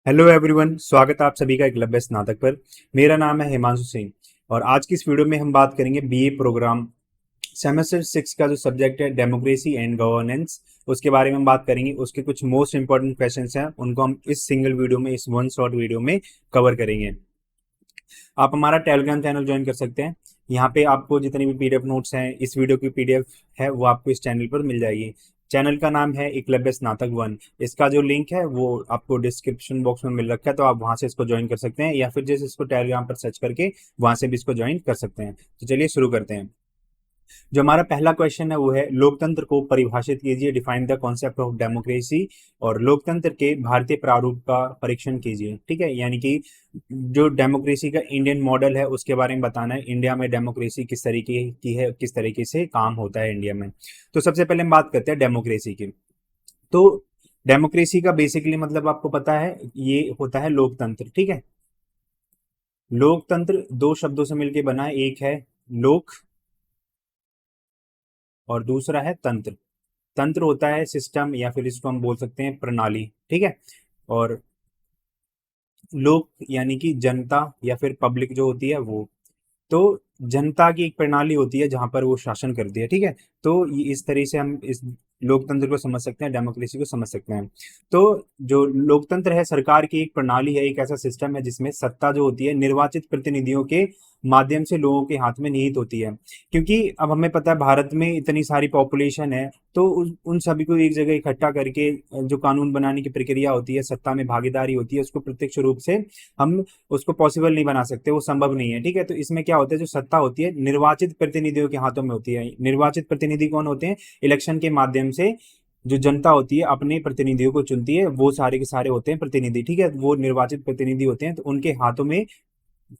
Hello everyone, स्वागत है आप सभी का एकलव्य स्नातक पर। मेरा नाम है हिमांशु सिंह और आज की इस वीडियो में हम बात करेंगे बीए प्रोग्राम सेमेस्टर 6 का जो सब्जेक्ट है डेमोक्रेसी एंड गवर्नेंस, उसके बारे में हम बात करेंगे। उसके कुछ मोस्ट इंपॉर्टेंट क्वेश्चंस हैं, उनको हम इस सिंगल वीडियो में, इस वन शॉर्ट वीडियो में कवर करेंगे। आप हमारा टेलीग्राम चैनल ज्वाइन कर सकते हैं। यहाँ पे आपको जितनी भी पीडीएफ नोट्स हैं, इस वीडियो की पीडीएफ है, वो आपको इस चैनल पर मिल जाएगी। चैनल का नाम है एकलव्य स्नातक 1। इसका जो लिंक है वो आपको डिस्क्रिप्शन बॉक्स में मिल रखा है, तो आप वहां से इसको ज्वाइन कर सकते हैं या फिर जैसे इसको टेलीग्राम पर सर्च करके वहां से भी इसको ज्वाइन कर सकते हैं। तो चलिए शुरू करते हैं। जो हमारा पहला क्वेश्चन है वो है, लोकतंत्र को परिभाषित कीजिए, define the concept of democracy. और लोकतंत्र के भारतीय प्रारूप का परीक्षण कीजिए। ठीक है, यानी कि जो डेमोक्रेसी का इंडियन मॉडल है उसके बारे में बताना है। इंडिया में डेमोक्रेसी किस तरीके की है, किस तरीके से काम होता है इंडिया में। तो सबसे पहले हम बात करते हैं डेमोक्रेसी की। तो डेमोक्रेसी का बेसिकली मतलब आपको पता है, ये होता है लोकतंत्र। ठीक है, लोकतंत्र दो शब्दों से मिलकर बना है, एक है लोक और दूसरा है तंत्र। तंत्र होता है सिस्टम या फिर इसको हम बोल सकते हैं प्रणाली। ठीक है, और लोक यानी कि जनता या फिर पब्लिक जो होती है वो। तो जनता की एक प्रणाली होती है जहां पर वो शासन करती है। ठीक है, तो ये इस तरह से हम इस लोकतंत्र को समझ सकते हैं, डेमोक्रेसी को समझ सकते हैं। तो जो लोकतंत्र है, सरकार की एक प्रणाली है, एक ऐसा सिस्टम है जिसमें सत्ता जो होती है निर्वाचित प्रतिनिधियों के माध्यम से लोगों के हाथ में निहित होती है। क्योंकि अब हमें पता है भारत में इतनी सारी पॉपुलेशन है, तो उन सभी को एक जगह इकट्ठा करके जो कानून बनाने की प्रक्रिया होती है, सत्ता में भागीदारी होती है, उसको प्रत्यक्ष रूप से हम उसको पॉसिबल नहीं बना सकते, वो संभव नहीं है। ठीक है, तो इसमें क्या होता है, जो सत्ता होती है निर्वाचित प्रतिनिधियों के हाथों में होती है। निर्वाचित प्रतिनिधि कौन होते हैं? इलेक्शन के माध्यम से जो जनता होती है अपने प्रतिनिधियों को चुनती है, वो सारे के सारे होते हैं प्रतिनिधि। ठीक है, वो निर्वाचित प्रतिनिधि होते हैं, तो उनके हाथों में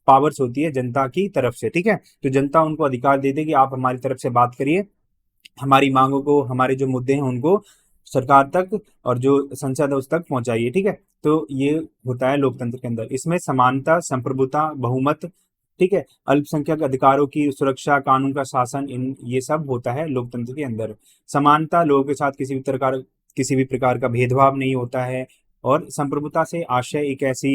पावर्स होती है जनता की तरफ से। ठीक है, तो जनता उनको अधिकार दे दे कि आप हमारी तरफ से बात करिए, हमारी मांगों को, हमारे जो मुद्दे हैं उनको सरकार तक और जो संसद है उस तक पहुंचाइए। ठीक है, तो ये होता है लोकतंत्र के अंदर। इसमें समानता, संप्रभुता, बहुमत, ठीक है, अल्पसंख्यक अधिकारों की सुरक्षा, कानून का शासन, इन ये सब होता है लोकतंत्र के अंदर। समानता, लोगों के साथ किसी भी प्रकार का भेदभाव नहीं होता है। और संप्रभुता से आशय एक ऐसी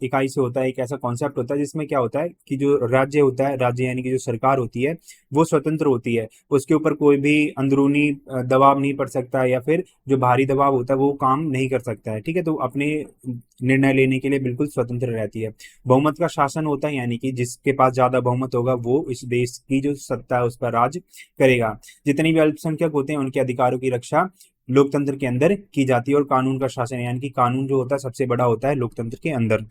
इकाई से होता है, एक ऐसा कॉन्सेप्ट होता है जिसमें क्या होता है कि जो राज्य होता है, राज्य यानी कि जो सरकार होती है, वो स्वतंत्र होती है। उसके ऊपर कोई भी अंदरूनी दबाव नहीं पड़ सकता है, या फिर जो बाहरी दबाव होता है वो काम नहीं कर सकता है। ठीक है, तो अपने निर्णय लेने के लिए बिल्कुल स्वतंत्र रहती है। बहुमत का शासन होता है, यानी कि जिसके पास ज्यादा बहुमत होगा वो इस देश की जो सत्ता है उस पर राज करेगा। जितने भी अल्पसंख्यक होते हैं उनके अधिकारों की रक्षा लोकतंत्र के अंदर की जाती है। और कानून का शासन यानी कि कानून जो होता है सबसे बड़ा होता है लोकतंत्र के अंदर।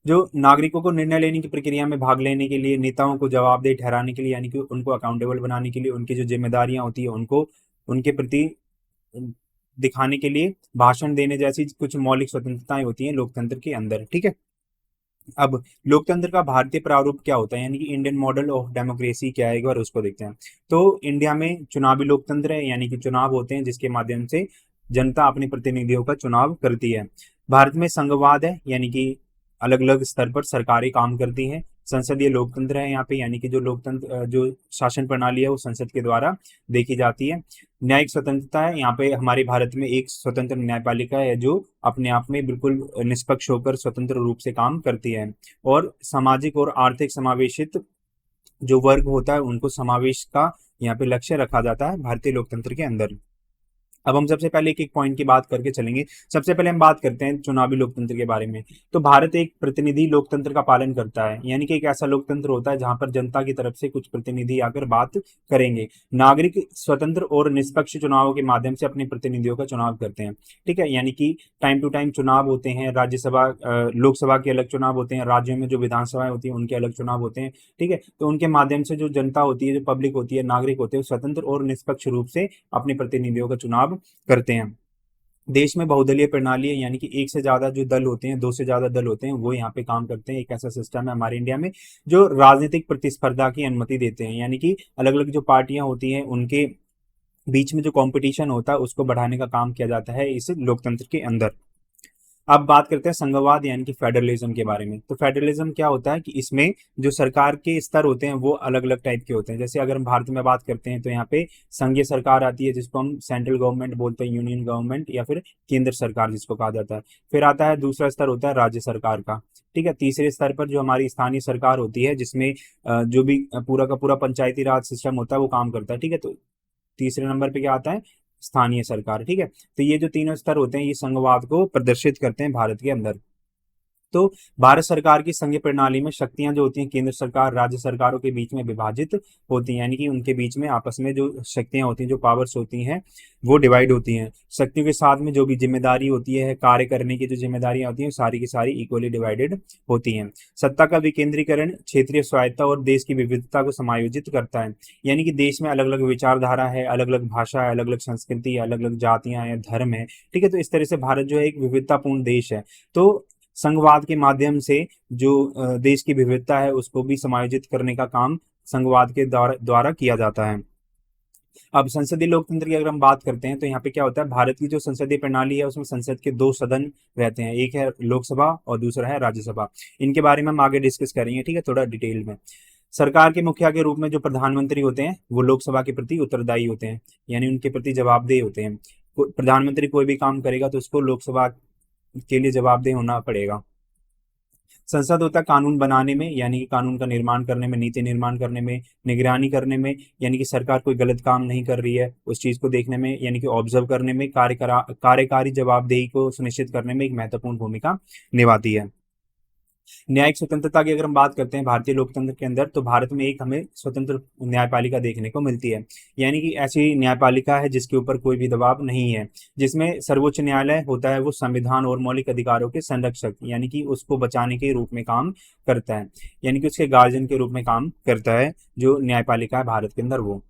जो नागरिकों को निर्णय लेने की प्रक्रिया में भाग लेने के लिए, नेताओं को जवाबदेह ठहराने के लिए, यानी कि उनको अकाउंटेबल बनाने के लिए, उनकी जो जिम्मेदारियां होती है उनको उनके प्रति दिखाने के लिए भाषण देने जैसी कुछ मौलिक स्वतंत्रताएं होती हैं लोकतंत्र के अंदर। ठीक है, अब लोकतंत्र का भारतीय प्रारूप क्या होता है, यानी कि इंडियन मॉडल ऑफ डेमोक्रेसी क्या है, एक बार उसको देखते हैं। तो इंडिया में चुनावी लोकतंत्र है, यानी कि चुनाव होते हैं जिसके माध्यम से जनता अपने प्रतिनिधियों का चुनाव करती है। भारत में संघवाद है, यानी कि अलग अलग स्तर पर सरकारें काम करती हैं। संसदीय लोकतंत्र है यहाँ पे, यानी कि जो लोकतंत्र जो शासन प्रणाली है वो संसद के द्वारा देखी जाती है। न्यायिक स्वतंत्रता है, यहाँ पे हमारे भारत में एक स्वतंत्र न्यायपालिका है जो अपने आप में बिल्कुल निष्पक्ष होकर स्वतंत्र रूप से काम करती है। और सामाजिक और आर्थिक समावेशित जो वर्ग होता है उनको समावेश का यहाँ पे लक्ष्य रखा जाता है भारतीय लोकतंत्र के अंदर। अब हम सबसे पहले एक एक पॉइंट की बात करके चलेंगे। सबसे पहले हम बात करते हैं चुनावी लोकतंत्र के बारे में। तो भारत एक प्रतिनिधि लोकतंत्र का पालन करता है, यानी कि एक ऐसा लोकतंत्र होता है जहां पर जनता की तरफ से कुछ प्रतिनिधि आकर बात करेंगे। नागरिक स्वतंत्र और निष्पक्ष चुनावों के माध्यम से अपने प्रतिनिधियों का चुनाव करते हैं। ठीक है, यानी कि टाइम टू टाइम चुनाव होते हैं। राज्यसभा लोकसभा के अलग चुनाव होते हैं, राज्यों में जो विधानसभाएं होती हैं उनके अलग चुनाव होते हैं। ठीक है, तो उनके माध्यम से जो जनता होती है, जो पब्लिक होती है, नागरिक होते हैं, स्वतंत्र और निष्पक्ष रूप से अपने प्रतिनिधियों का चुनाव करते हैं। देश में बहुदलीय प्रणाली है, यानी कि एक से ज्यादा जो दल होते हैं, दो से ज्यादा दल होते हैं, वो यहाँ पे काम करते हैं। एक ऐसा सिस्टम है हमारे इंडिया में जो राजनीतिक प्रतिस्पर्धा की अनुमति देते हैं, यानी कि अलग अलग जो पार्टियां होती हैं उनके बीच में जो कंपटीशन होता है उसको बढ़ाने का काम किया जाता है इस लोकतंत्र के अंदर। अब बात करते हैं संघवाद यानी कि फेडरलिज्म के बारे में। तो फेडरलिज्म क्या होता है कि इसमें जो सरकार के स्तर होते हैं वो अलग अलग टाइप के होते हैं। जैसे अगर हम भारत में बात करते हैं तो यहाँ पे संघीय सरकार आती है जिसको हम सेंट्रल गवर्नमेंट बोलते हैं, यूनियन गवर्नमेंट या फिर केंद्र सरकार जिसको कहा जाता है। फिर आता है दूसरा स्तर होता है राज्य सरकार का। ठीक है, तीसरे स्तर पर जो हमारी स्थानीय सरकार होती है जिसमें जो भी पूरा का पूरा पंचायती राज सिस्टम होता है वो काम करता है। ठीक है, तो तीसरे नंबर पे क्या आता है, स्थानीय सरकार। ठीक है, तो ये जो तीनों स्तर होते हैं ये संघवाद को प्रदर्शित करते हैं भारत के अंदर। तो भारत सरकार की संघीय प्रणाली में शक्तियां जो होती हैं केंद्र सरकार राज्य सरकारों के बीच में विभाजित होती हैं, यानी कि उनके बीच में आपस में जो शक्तियां होती हैं, जो पावर्स होती हैं वो डिवाइड होती हैं। शक्तियों के साथ में जो भी जिम्मेदारी होती है, कार्य करने की जो जिम्मेदारियां होती हैं, सारी की सारी इक्वली डिवाइडेड होती हैं। सत्ता का विकेंद्रीकरण क्षेत्रीय स्वायत्ता और देश की विविधता को समायोजित करता है, यानी कि देश में अलग अलग विचारधारा है, अलग अलग भाषा है, अलग अलग संस्कृति है, अलग अलग जातियां हैं, धर्म है। ठीक है, तो इस तरह से भारत जो है एक विविधतापूर्ण देश है। तो संघवाद के माध्यम से जो देश की विविधता है उसको भी समायोजित करने का काम संघवाद के द्वारा किया जाता है। अब संसदीय लोकतंत्र की अगर हम बात करते हैं तो यहाँ पे क्या होता है, भारत की जो संसदीय प्रणाली है उसमें संसद के दो सदन रहते हैं, एक है लोकसभा और दूसरा है राज्यसभा। इनके बारे में हम आगे डिस्कस करेंगे, ठीक है, थोड़ा डिटेल में। सरकार के मुखिया के रूप में जो प्रधानमंत्री होते हैं वो लोकसभा के प्रति उत्तरदायी होते हैं, यानी उनके प्रति जवाबदेह होते हैं। प्रधानमंत्री कोई भी काम करेगा तो उसको लोकसभा के लिए जवाबदेह होना पड़ेगा। संसद होता है कानून बनाने में, यानी कि कानून का निर्माण करने में, नीति निर्माण करने में, निगरानी करने में, यानी कि सरकार कोई गलत काम नहीं कर रही है उस चीज को देखने में, यानी कि ऑब्जर्व करने में, कार्यकारी जवाबदेही को सुनिश्चित करने में एक महत्वपूर्ण भूमिका निभाती है। न्यायिक स्वतंत्रता की अगर हम बात करते हैं भारतीय लोकतंत्र के अंदर, तो भारत में एक हमें स्वतंत्र न्यायपालिका देखने को मिलती है, यानी कि ऐसी न्यायपालिका है जिसके ऊपर कोई भी दबाव नहीं है, जिसमें सर्वोच्च न्यायालय होता है वो संविधान और मौलिक अधिकारों के संरक्षक यानी कि उसको बचाने के रूप में काम करता है, यानी कि उसके गार्जियन के रूप में काम करता है जो न्यायपालिका है भारत के अंदर वो।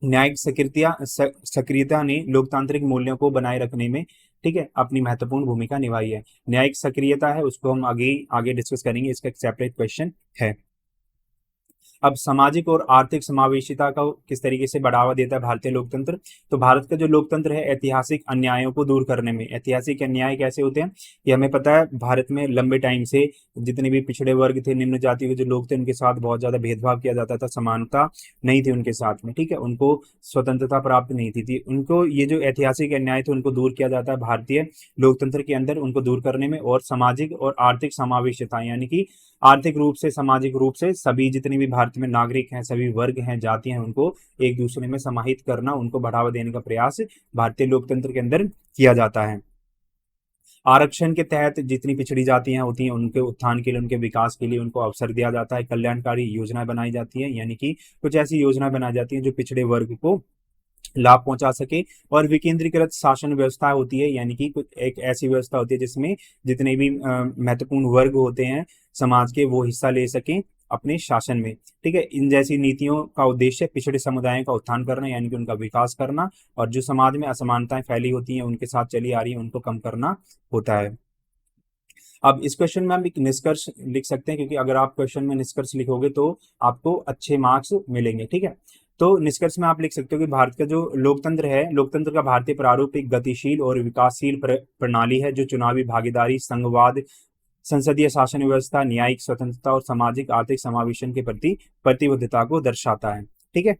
न्यायिक सक्रियता ने लोकतांत्रिक मूल्यों को बनाए रखने में, ठीक है, अपनी महत्वपूर्ण भूमिका निभाई है। न्यायिक सक्रियता है उसको हम आगे आगे डिस्कस करेंगे, इसका एक सेपरेट क्वेश्चन है। अब सामाजिक और आर्थिक समावेशिता को किस तरीके से बढ़ावा देता है भारतीय लोकतंत्र, तो भारत का जो लोकतंत्र है ऐतिहासिक अन्यायों को दूर करने में, ऐतिहासिक अन्याय कैसे होते हैं ये हमें पता है। भारत में लंबे टाइम से जितने भी पिछड़े वर्ग थे, निम्न जाति के जो लोग थे, उनके साथ बहुत ज्यादा भेदभाव किया जाता था, समानता नहीं थी उनके साथ में, ठीक है, उनको स्वतंत्रता प्राप्त नहीं थी उनको ये जो ऐतिहासिक अन्याय थे उनको दूर किया जाता है भारतीय लोकतंत्र के अंदर, उनको दूर करने में। और सामाजिक और आर्थिक समावेशिता यानी कि आर्थिक रूप से सामाजिक रूप से सभी जितने भी भारत में नागरिक हैं, सभी वर्ग हैं, जातियां हैं, उनको एक दूसरे में समाहित करना, उनको बढ़ावा देने का प्रयास भारतीय लोकतंत्र के अंदर किया जाता है। आरक्षण के तहत जितनी पिछड़ी जातियां होती हैं उनके उत्थान के लिए, उनके विकास के लिए उनको अवसर दिया जाता है, कल्याणकारी योजनाएं बनाई जाती है, यानी कि कुछ ऐसी योजनाएं बनाई जाती हैं जो पिछड़े वर्ग को लाभ पहुंचा सके। और विकेंद्रीकृत शासन व्यवस्था होती है, यानी कि कुछ एक ऐसी व्यवस्था होती है जिसमें जितने भी महत्वपूर्ण वर्ग होते हैं समाज के वो हिस्सा ले सकें अपने शासन में, ठीक है। इन जैसी नीतियों का उद्देश्य पिछड़े समुदायों का उत्थान करना, यानी कि उनका विकास करना, और जो समाज में असमानताएं फैली होती हैं उनके साथ चली आ रही है उनको कम करना होता है। अब इस क्वेश्चन में हम एक निष्कर्ष लिख सकते हैं, क्योंकि अगर आप क्वेश्चन में निष्कर्ष लिखोगे तो आपको अच्छे मार्क्स मिलेंगे, ठीक है। तो निष्कर्ष में आप लिख सकते हो कि भारत का जो लोकतंत्र है, लोकतंत्र का भारतीय प्रारूप एक गतिशील और विकासशील प्रणाली है जो चुनावी भागीदारी, संघवाद, संसदीय शासन व्यवस्था, न्यायिक स्वतंत्रता और सामाजिक आर्थिक समावेशन के प्रति प्रतिबद्धता को दर्शाता है, ठीक है।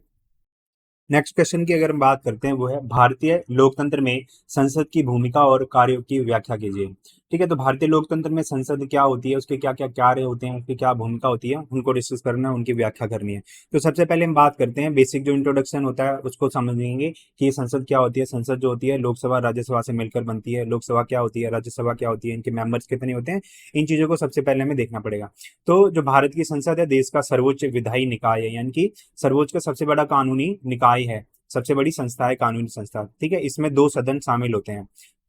नेक्स्ट क्वेश्चन की अगर हम बात करते हैं वो है भारतीय लोकतंत्र में संसद की भूमिका और कार्यों की व्याख्या कीजिए, ठीक है। तो भारतीय लोकतंत्र में संसद क्या होती है, उसके क्या क्या कार्य होते हैं, उसकी क्या भूमिका होती है, उनको डिस्कस करना है, उनकी व्याख्या करनी है। तो सबसे पहले हम बात करते हैं बेसिक जो इंट्रोडक्शन होता है उसको समझेंगे कि ये संसद क्या होती है। संसद जो होती है लोकसभा राज्यसभा से मिलकर बनती है। लोकसभा क्या होती है, राज्यसभा क्या होती है, इनके मेंबर्स कितने होते हैं, इन चीजों को सबसे पहले हमें देखना पड़ेगा। तो जो भारत की संसद है देश का सर्वोच्च विधायी निकाय है, यानी कि सर्वोच्च का सबसे बड़ा कानूनी निकाय है, सबसे बड़ी संस्था है, कानूनी संस्था, ठीक है। इसमें दो सदन शामिल होते हैं।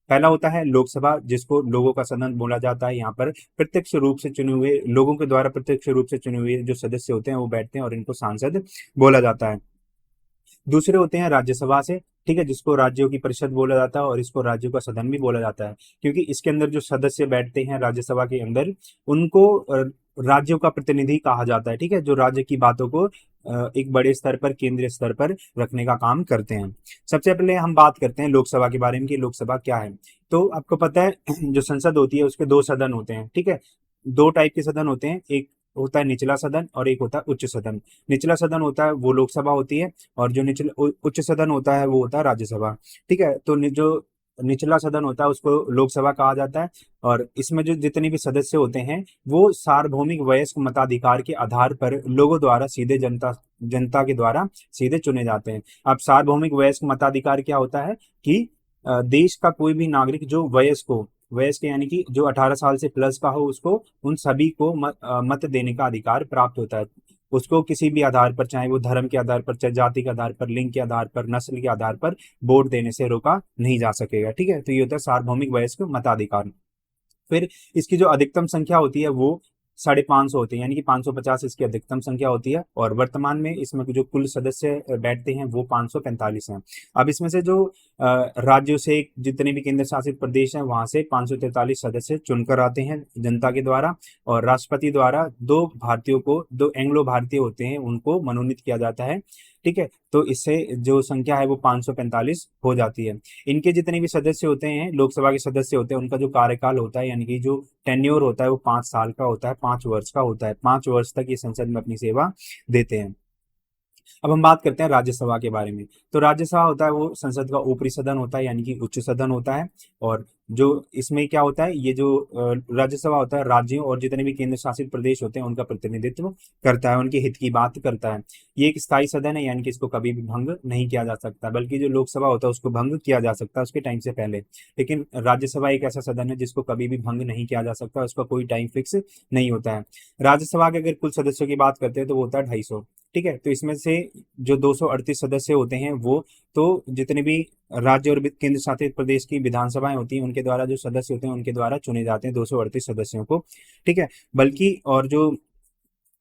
पहला होता है लोकसभा जिसको लोगों का सदन बोला जाता है। यहाँ पर प्रत्यक्ष रूप से चुने हुए लोगों के द्वारा प्रत्यक्ष रूप से चुने हुए जो सदस्य होते हैं वो बैठते हैं और इनको सांसद बोला जाता है। दूसरे होते हैं राज्यसभा से, ठीक है, जिसको राज्यों की परिषद बोला जाता है और इसको राज्यों का सदन भी बोला जाता है, क्योंकि इसके अंदर जो सदस्य बैठते हैं राज्यसभा के अंदर उनको राज्यों का प्रतिनिधि कहा जाता है। ठीक है, जो राज्य की बातों को एक बड़े स्तर पर, केंद्रीय स्तर पर रखने का काम करते हैं। सबसे पहले हम बात करते हैं लोकसभा के बारे में कि लोकसभा क्या है। तो आपको पता है जो संसद होती है उसके दो सदन होते हैं। ठीक है, दो टाइप के सदन होते हैं, एक होता है निचला सदन और एक होता है उच्च सदन। निचला सदन होता है वो लोकसभा होती है, और जो निचला उच्च सदन होता है वो होता है राज्यसभा। ठीक है, तो जो निचला सदन होता है उसको लोकसभा कहा जाता है। और इसमें जो जितने भी सदस्य होते हैं वो सार्वभौमिक वयस्क मताधिकार के आधार पर लोगों द्वारा सीधे जनता जनता के द्वारा सीधे चुने जाते हैं। अब सार्वभौमिक वयस्क मताधिकार क्या होता है कि देश का कोई भी नागरिक जो वयस्क हो, वयस्क यानी कि जो 18 साल से प्लस का हो, उसको उन सभी को मत देने का अधिकार प्राप्त होता है। उसको किसी भी आधार पर, चाहे वो धर्म के आधार पर, चाहे जाति के आधार पर, लिंग के आधार पर, नस्ल के आधार पर वोट देने से रोका नहीं जा सकेगा। ठीक है, तो ये होता है सार्वभौमिक वयस्क मताधिकार। फिर इसकी जो अधिकतम संख्या होती है वो 550 होती है, यानी कि 550 इसकी अधिकतम संख्या होती है। और वर्तमान में इसमें जो कुल सदस्य बैठते हैं वो 545 हैं। अब इसमें से जो राज्यों से जितने भी केंद्र शासित प्रदेश हैं वहां से 543 सदस्य चुनकर आते हैं जनता के द्वारा, और राष्ट्रपति द्वारा दो भारतीयों को, दो एंग्लो भारतीय होते हैं, उनको मनोनीत किया जाता है। ठीक है, तो इससे जो संख्या है वो 545 हो जाती है। इनके जितने भी सदस्य होते हैं, लोकसभा के सदस्य होते हैं, उनका जो कार्यकाल होता है यानी कि जो टेन्योर होता है वो 5 साल का होता है, 5 वर्ष का होता है। 5 वर्ष तक ये संसद में अपनी सेवा देते हैं। अब हम बात करते हैं राज्यसभा के बारे में। तो राज्यसभा होता है वो संसद का ऊपरी सदन होता है, यानी कि उच्च सदन होता है। और जो इसमें क्या होता है, ये जो राज्यसभा होता है राज्यों और जितने भी केंद्र शासित प्रदेश होते हैं उनका प्रतिनिधित्व करता है, उनके हित की बात करता है। ये एक स्थायी सदन है, यानी कि इसको कभी भी भंग नहीं किया जा सकता, बल्कि जो लोकसभा होता है उसको भंग किया जा सकता है उसके टाइम से पहले। लेकिन राज्यसभा एक ऐसा सदन है जिसको कभी भी भंग नहीं किया जा सकता, उसका कोई टाइम फिक्स नहीं होता है। राज्यसभा के अगर कुल सदस्यों की बात करते हैं तो वो होता है 250। ठीक है, तो इसमें से जो 238 सदस्य होते हैं वो, तो जितने भी राज्य और केंद्र शासित प्रदेश की विधानसभाएं होती हैं उनके द्वारा जो सदस्य होते हैं उनके द्वारा चुने जाते हैं 238 सदस्यों को। ठीक है, बल्कि और जो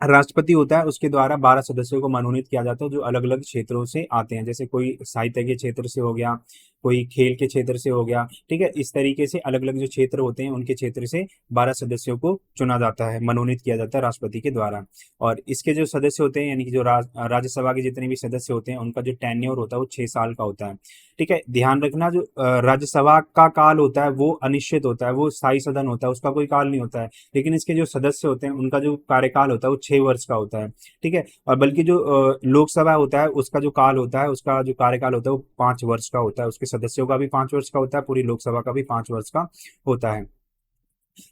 राष्ट्रपति होता है उसके द्वारा 12 सदस्यों को मनोनीत किया जाता है जो अलग अलग क्षेत्रों से आते हैं, जैसे कोई साहित्य के क्षेत्र से हो गया, कोई खेल के क्षेत्र से हो गया। ठीक है, इस तरीके से अलग अलग जो क्षेत्र होते हैं उनके क्षेत्र से 12 सदस्यों को चुना जाता है, मनोनीत किया जाता है राष्ट्रपति के द्वारा। और इसके जो सदस्य होते हैं यानी कि जो राज्यसभा के जितने भी सदस्य होते हैं उनका जो टेन्योर होता है वो 6 साल का होता है। ठीक है, ध्यान रखना जो राज्यसभा का काल होता है वो अनिश्चित होता है, वो स्थायी सदन होता है, उसका कोई काल नहीं होता है। लेकिन इसके जो सदस्य होते हैं उनका जो कार्यकाल होता है वो 6 वर्ष का होता है। ठीक है, और बल्कि जो लोकसभा होता है उसका जो काल होता है, उसका जो कार्यकाल होता है वो 5 वर्ष का होता है, उसके सदस्यों का भी 5 वर्ष का होता है, पूरी लोकसभा का भी 5 वर्ष का होता है।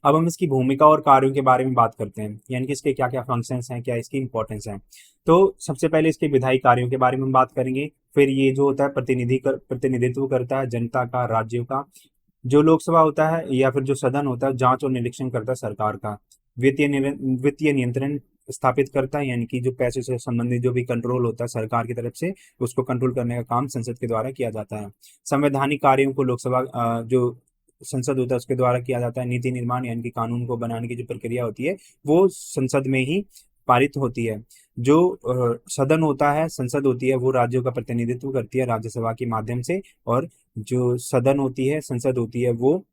अब हम इसकी भूमिका और कार्यों के बारे में बात करते हैं, यानी कि इसके क्या क्या फंक्शंस हैं, क्या इसकी इंपॉर्टेंस है। तो सबसे पहले इसके विधायी कार्यों के बारे में हम बात करेंगे। फिर ये जो होता है प्रतिनिधित्व करता है जनता का, राज्यों का। जो लोकसभा होता है या फिर जो सदन होता है जांच और निरीक्षण करता है सरकार का। वित्तीय नियंत्रण स्थापित करता है, यानी कि जो पैसे से संबंधित जो भी कंट्रोल होता है सरकार की तरफ से उसको कंट्रोल करने का काम संसद के द्वारा किया जाता है। संवैधानिक कार्यों को लोकसभा जो संसद होता है उसके द्वारा किया जाता है। नीति निर्माण यानी कि कानून को बनाने की जो प्रक्रिया होती है वो संसद में ही पारित होती है। जो सदन होता है, संसद होती है, वो राज्यों का प्रतिनिधित्व करती है राज्यसभा के माध्यम से। और जो सदन होती है, संसद होती है, वो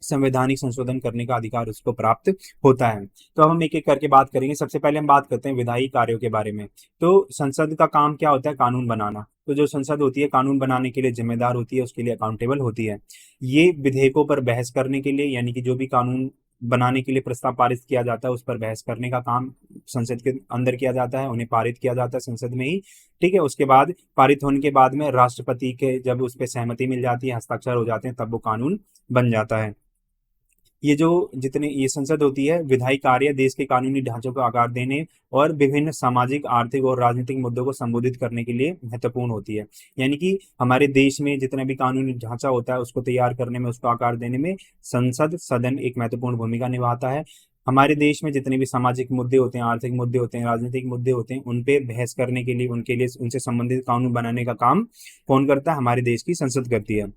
संवैधानिक संशोधन करने का अधिकार उसको प्राप्त होता है। तो अब हम एक एक करके बात करेंगे। सबसे पहले हम बात करते हैं विधायी कार्यों के बारे में। तो संसद का काम क्या होता है, कानून बनाना। तो जो संसद होती है कानून बनाने के लिए जिम्मेदार होती है, उसके लिए अकाउंटेबल होती है। ये विधेयकों पर बहस करने के लिए, यानी कि जो भी कानून बनाने के लिए प्रस्ताव पारित किया जाता है उस पर बहस करने का काम संसद के अंदर किया जाता है, उन्हें पारित किया जाता है संसद में ही। ठीक है, उसके बाद पारित होने के बाद में राष्ट्रपति के जब उस पर सहमति मिल जाती है, हस्ताक्षर हो जाते हैं, तब वो कानून बन जाता है। ये जो जितने ये संसद होती है विधायी कार्य देश के कानूनी ढांचों को आकार देने और विभिन्न सामाजिक, आर्थिक और राजनीतिक मुद्दों को संबोधित करने के लिए महत्वपूर्ण होती है। यानी कि हमारे देश में जितना भी कानूनी ढांचा होता है उसको तैयार करने में, उसको आकार देने में संसद सदन एक महत्वपूर्ण भूमिका निभाता है। हमारे देश में जितने भी सामाजिक मुद्दे होते हैं, आर्थिक मुद्दे होते हैं, राजनीतिक मुद्दे होते हैं, उन पे बहस करने के लिए, उनके लिए, उनसे संबंधित कानून बनाने का काम कौन करता है, हमारे देश की संसद करती है।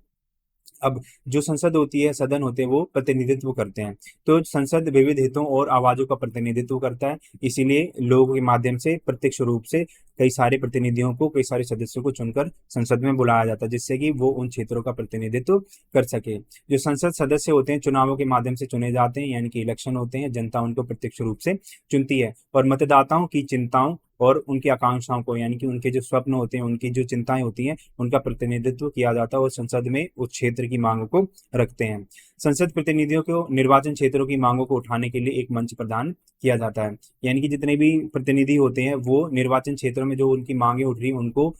अब जो संसद होती है, सदन होते हैं, वो प्रतिनिधित्व करते हैं। तो संसद विविध हितों और आवाजों का प्रतिनिधित्व करता है, इसीलिए लोगों के माध्यम से प्रत्यक्ष रूप से कई सारे प्रतिनिधियों को, कई सारे सदस्यों को चुनकर संसद में बुलाया जाता है, जिससे कि वो उन क्षेत्रों का प्रतिनिधित्व कर सके। जो संसद सदस्य होते हैं चुनावों के माध्यम से चुने जाते हैं, यानी कि इलेक्शन होते हैं, जनता उनको प्रत्यक्ष रूप से चुनती है और मतदाताओं की चिंताओं और उनकी आकांक्षाओं को, यानी कि उनके जो स्वप्न होते हैं, उनकी जो चिंताएं होती हैं, उनका प्रतिनिधित्व किया जाता है और संसद में उस क्षेत्र की मांगों को रखते हैं। संसद प्रतिनिधियों को निर्वाचन क्षेत्रों की मांगों को उठाने के लिए एक मंच प्रदान किया जाता है, यानी कि जितने भी प्रतिनिधि होते हैं वो निर्वाचन क्षेत्रों में जो उनकी मांगे उठ रही हैं उनको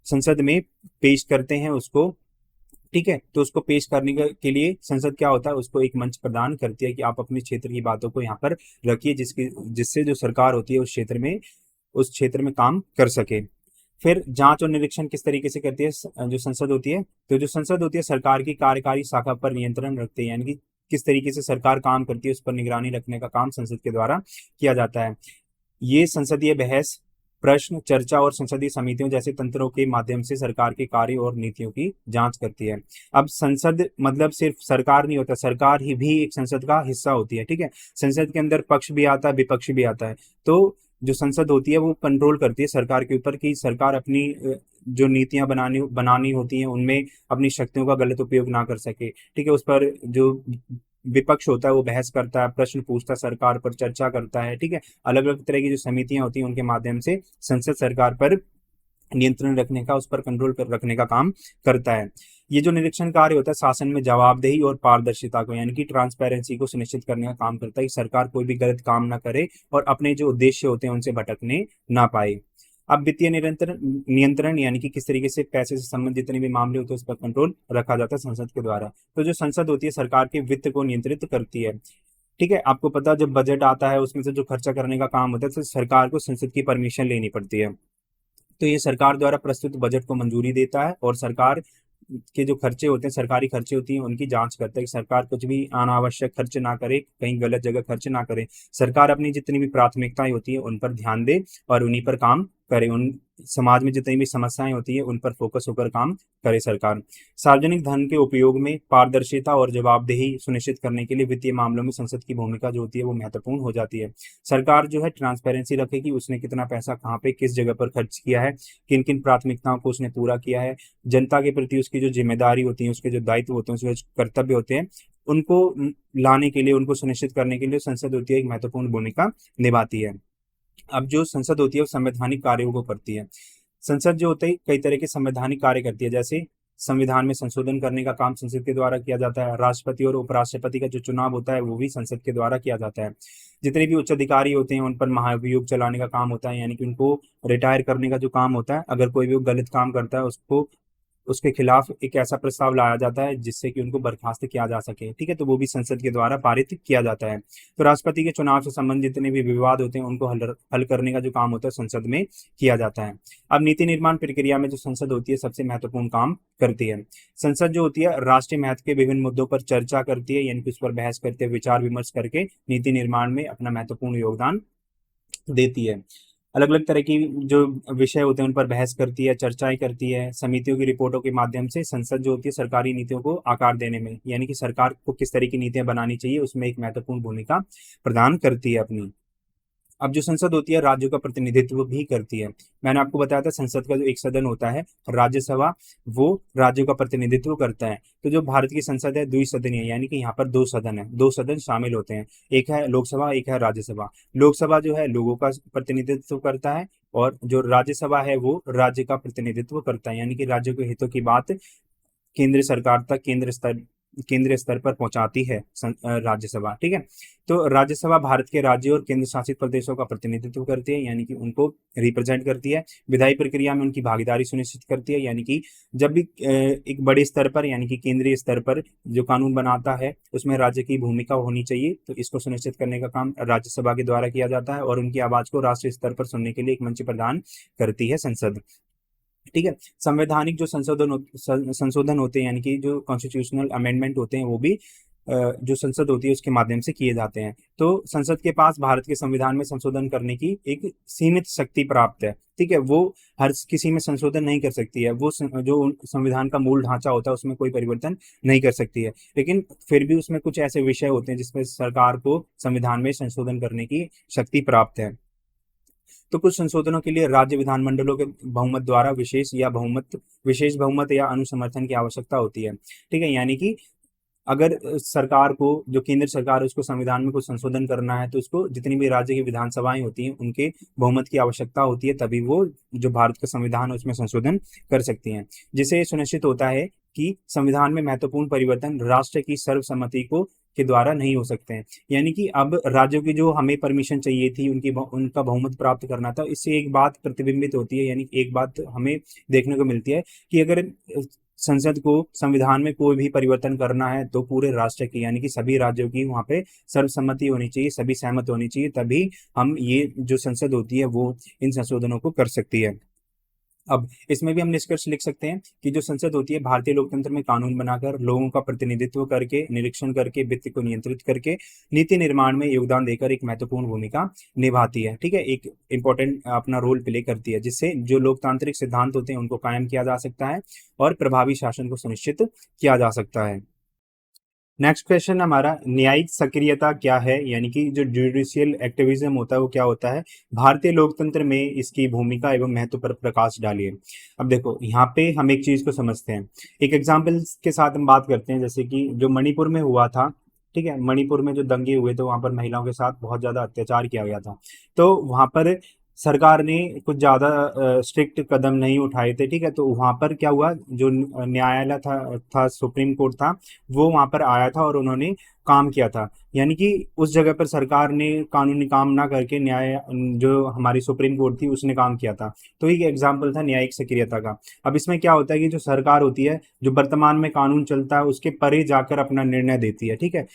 संसद में पेश करते हैं उसको। ठीक है, तो उसको पेश करने के लिए संसद क्या होता है, उसको एक मंच प्रदान करती है कि आप अपने क्षेत्र की बातों को यहाँ पर रखिए, जिससे जो सरकार होती है उस क्षेत्र में काम कर सके। फिर जांच और निरीक्षण किस तरीके से करती है जो संसद होती है, तो जो संसद होती है सरकार की कार्यकारी शाखा पर नियंत्रण रखती है, यानी कि किस तरीके से सरकार काम करती है उस पर निगरानी रखने का काम संसद के द्वारा किया जाता है। ये संसदीय बहस, प्रश्न, चर्चा और संसदीय समितियों जैसे तंत्रों के माध्यम से सरकार के कार्य और नीतियों की जांच करती है। अब संसद मतलब सिर्फ सरकार नहीं होता, सरकार ही भी एक संसद का हिस्सा होती है। ठीक है, संसद के अंदर पक्ष भी आता है, विपक्ष भी आता है। तो जो संसद होती है वो कंट्रोल करती है सरकार के ऊपर कि सरकार अपनी जो नीतियां बनानी बनानी होती हैं उनमें अपनी शक्तियों का गलत उपयोग ना कर सके। ठीक है, उस पर जो विपक्ष होता है वो बहस करता है, प्रश्न पूछता है, सरकार पर चर्चा करता है। ठीक है, अलग अलग तरह की जो समितियां होती हैं उनके माध्यम से संसद सरकार पर नियंत्रण रखने का, उस पर कंट्रोल कर रखने का काम करता है। ये जो निरीक्षण कार्य होता है शासन में जवाबदेही और पारदर्शिता को, यानी कि ट्रांसपेरेंसी को सुनिश्चित करने का काम करता है कि सरकार कोई भी गलत काम ना करे और अपने जो उद्देश्य होते हैं उनसे भटकने ना पाए। अब वित्तीय नियंत्रण नियंत्रण यानी कि किस तरीके से पैसे से संबंधित जितने भी मामले होते हैं उस पर कंट्रोल रखा जाता है संसद के द्वारा। तो जो संसद होती है सरकार के वित्त को नियंत्रित करती है। ठीक है, आपको पता है जब बजट आता है उसमें से जो खर्चा करने का काम होता है तो सरकार को संसद की परमिशन लेनी पड़ती है। तो ये सरकार द्वारा प्रस्तुत बजट को मंजूरी देता है और सरकार के जो खर्चे होते हैं, सरकारी खर्चे होती हैं, उनकी जांच करता है कि सरकार कुछ भी अनावश्यक खर्च ना करे, कहीं गलत जगह खर्च ना करे। सरकार अपनी जितनी भी प्राथमिकताएं होती है उन पर ध्यान दे और उन्हीं पर काम करे। उन समाज में जितनी भी समस्याएं होती है उन पर फोकस होकर काम करे सरकार। सार्वजनिक धन के उपयोग में पारदर्शिता और जवाबदेही सुनिश्चित करने के लिए वित्तीय मामलों में संसद की भूमिका जो होती है वो महत्वपूर्ण हो जाती है। सरकार जो है ट्रांसपेरेंसी रखे कि उसने कितना पैसा कहाँ पे किस जगह पर खर्च किया है, किन किन प्राथमिकताओं को उसने पूरा किया है। जनता के प्रति उसकी जो जिम्मेदारी होती है, उसके जो दायित्व होते हैं, उसके जो कर्तव्य होते हैं, उनको लाने के लिए, उनको सुनिश्चित करने के लिए संसद होती है एक महत्वपूर्ण भूमिका निभाती है। अब जो संसद होती है वो संवैधानिक कार्यों को करती है। संसद जो होता है कई तरह के संवैधानिक कार्य करती है, जैसे संविधान में संशोधन करने का काम संसद के द्वारा किया जाता है। राष्ट्रपति और उपराष्ट्रपति का जो चुनाव होता है वो भी संसद के द्वारा किया जाता है। जितने भी उच्च अधिकारी होते हैं उन पर महाभियोग चलाने का काम होता है, यानी कि उनको रिटायर करने का जो काम होता है, अगर कोई भी गलत काम करता है उसको उसके खिलाफ एक ऐसा प्रस्ताव लाया जाता है जिससे कि उनको बर्खास्त किया जा सके। ठीक है, तो वो भी संसद के द्वारा पारित किया जाता है। तो राष्ट्रपति के चुनाव से संबंधित जितने भी विवाद होते हैं उनको हल करने का जो काम होता है संसद में किया जाता है। अब नीति निर्माण प्रक्रिया में जो संसद होती है सबसे महत्वपूर्ण काम करती है। संसद जो होती है राष्ट्रीय महत्व के विभिन्न मुद्दों पर चर्चा करती है, यानी कि उस पर बहस करते हुए विचार विमर्श करके नीति निर्माण में अपना महत्वपूर्ण योगदान देती है। अलग अलग तरह की जो विषय होते हैं उन पर बहस करती है, चर्चाएं करती है। समितियों की रिपोर्टों के माध्यम से संसद जो होती है सरकारी नीतियों को आकार देने में, यानी कि सरकार को किस तरह की नीतियां बनानी चाहिए उसमें एक महत्वपूर्ण भूमिका प्रदान करती है अपनी। अब जो संसद होती है राज्यों का प्रतिनिधित्व भी करती है। मैंने आपको बताया था संसद का जो एक सदन होता है राज्यसभा, वो राज्यों का प्रतिनिधित्व करता है। तो जो भारत की संसद है द्विसदनीय है, यानी कि यहाँ पर दो सदन है, दो सदन शामिल होते हैं, एक है लोकसभा, एक है राज्यसभा। लोकसभा जो है लोगों का प्रतिनिधित्व करता है और जो राज्यसभा है वो राज्य का प्रतिनिधित्व करता है, यानी कि राज्यों के हितों की बात केंद्र सरकार तक, केंद्रीय स्तर पर पहुंचाती है राज्यसभा। ठीक है, तो राज्यसभा भारत के राज्यों और केंद्र शासित प्रदेशों का प्रतिनिधित्व करती है, यानी कि उनको रिप्रेजेंट करती है। विधायी प्रक्रिया में उनकी भागीदारी सुनिश्चित करती है, यानी कि जब भी एक बड़े स्तर पर यानी कि केंद्रीय स्तर पर जो कानून बनाता है उसमें राज्य की भूमिका होनी चाहिए, तो इसको सुनिश्चित करने का काम राज्यसभा के द्वारा किया जाता है और उनकी आवाज को राष्ट्रीय स्तर पर सुनने के लिए एक मंच प्रदान करती है संसद। ठीक है, संवैधानिक जो संशोधन होते हैं, यानी कि जो कॉन्स्टिट्यूशनल अमेंडमेंट होते हैं वो भी जो संसद होती है उसके माध्यम से किए जाते हैं। तो संसद के पास भारत के संविधान में संशोधन करने की एक सीमित शक्ति प्राप्त है, ठीक है। वो हर किसी में संशोधन नहीं कर सकती है, वो जो संविधान का मूल ढांचा होता है उसमें कोई परिवर्तन नहीं कर सकती है, लेकिन फिर भी उसमें कुछ ऐसे विषय होते हैं जिसमें सरकार को संविधान में संशोधन करने की शक्ति प्राप्त है। तो कुछ संशोधनों के लिए राज्य विधानमंडलों के बहुमत द्वारा विशेष बहुमत या अनुसमर्थन की आवश्यकता होती है, ठीक है। यानी कि अगर सरकार को, जो केंद्र सरकार है, उसको संविधान में कुछ संशोधन करना है तो उसको जितनी भी राज्य की विधानसभाएं होती हैं उनके बहुमत की आवश्यकता होती है, तभी वो जो भारत का संविधान है उसमें संशोधन कर सकती हैं। जिसे सुनिश्चित होता है कि संविधान में महत्वपूर्ण परिवर्तन राष्ट्र की सर्वसम्मति को के द्वारा नहीं हो सकते हैं। यानी कि अब राज्यों की जो हमें परमिशन चाहिए थी, उनका बहुमत प्राप्त करना था, इससे एक बात प्रतिबिंबित होती है, यानी एक बात हमें देखने को मिलती है कि अगर संसद को संविधान में कोई भी परिवर्तन करना है तो पूरे राष्ट्र की, यानी कि सभी राज्यों की वहां पे सर्वसम्मति होनी चाहिए, सभी सहमत होनी चाहिए, तभी हम ये जो संसद होती है वो इन संशोधनों को कर सकती है। अब इसमें भी हम निष्कर्ष लिख सकते हैं कि जो संसद होती है भारतीय लोकतंत्र में कानून बनाकर, लोगों का प्रतिनिधित्व करके, निरीक्षण करके, वित्त को नियंत्रित करके, नीति निर्माण में योगदान देकर एक महत्वपूर्ण भूमिका निभाती है, ठीक है। एक इंपॉर्टेंट अपना रोल प्ले करती है, जिससे जो लोकतांत्रिक सिद्धांत होते हैं उनको कायम किया जा सकता है और प्रभावी शासन को सुनिश्चित किया जा सकता है। नेक्स्ट क्वेश्चन हमारा, न्यायिक सक्रियता क्या है, यानी कि जो जुडिशियल एक्टिविज्म होता है वो क्या होता है, भारतीय लोकतंत्र में इसकी भूमिका एवं महत्व पर प्रकाश डालिए। अब देखो यहाँ पे हम एक चीज को समझते हैं, एक एग्जाम्पल के साथ हम बात करते हैं। जैसे कि जो मणिपुर में हुआ था, ठीक है, मणिपुर में जो दंगे हुए थे वहां पर महिलाओं के साथ बहुत ज्यादा अत्याचार किया गया था। तो वहां पर सरकार ने कुछ ज्यादा स्ट्रिक्ट कदम नहीं उठाए थे, ठीक है। तो वहां पर क्या हुआ, जो न्यायालय था सुप्रीम कोर्ट था, वो वहां पर आया था और उन्होंने काम किया था। यानी कि उस जगह पर सरकार ने कानूनी काम ना करके जो हमारी सुप्रीम कोर्ट थी उसने काम किया था। तो एक एग्जाम्पल था न्यायिक सक्रियता का। अब इसमें क्या होता है कि जो सरकार होती है, जो वर्तमान में कानून चलता है उसके परे जाकर अपना निर्णय देती है, ठीक है।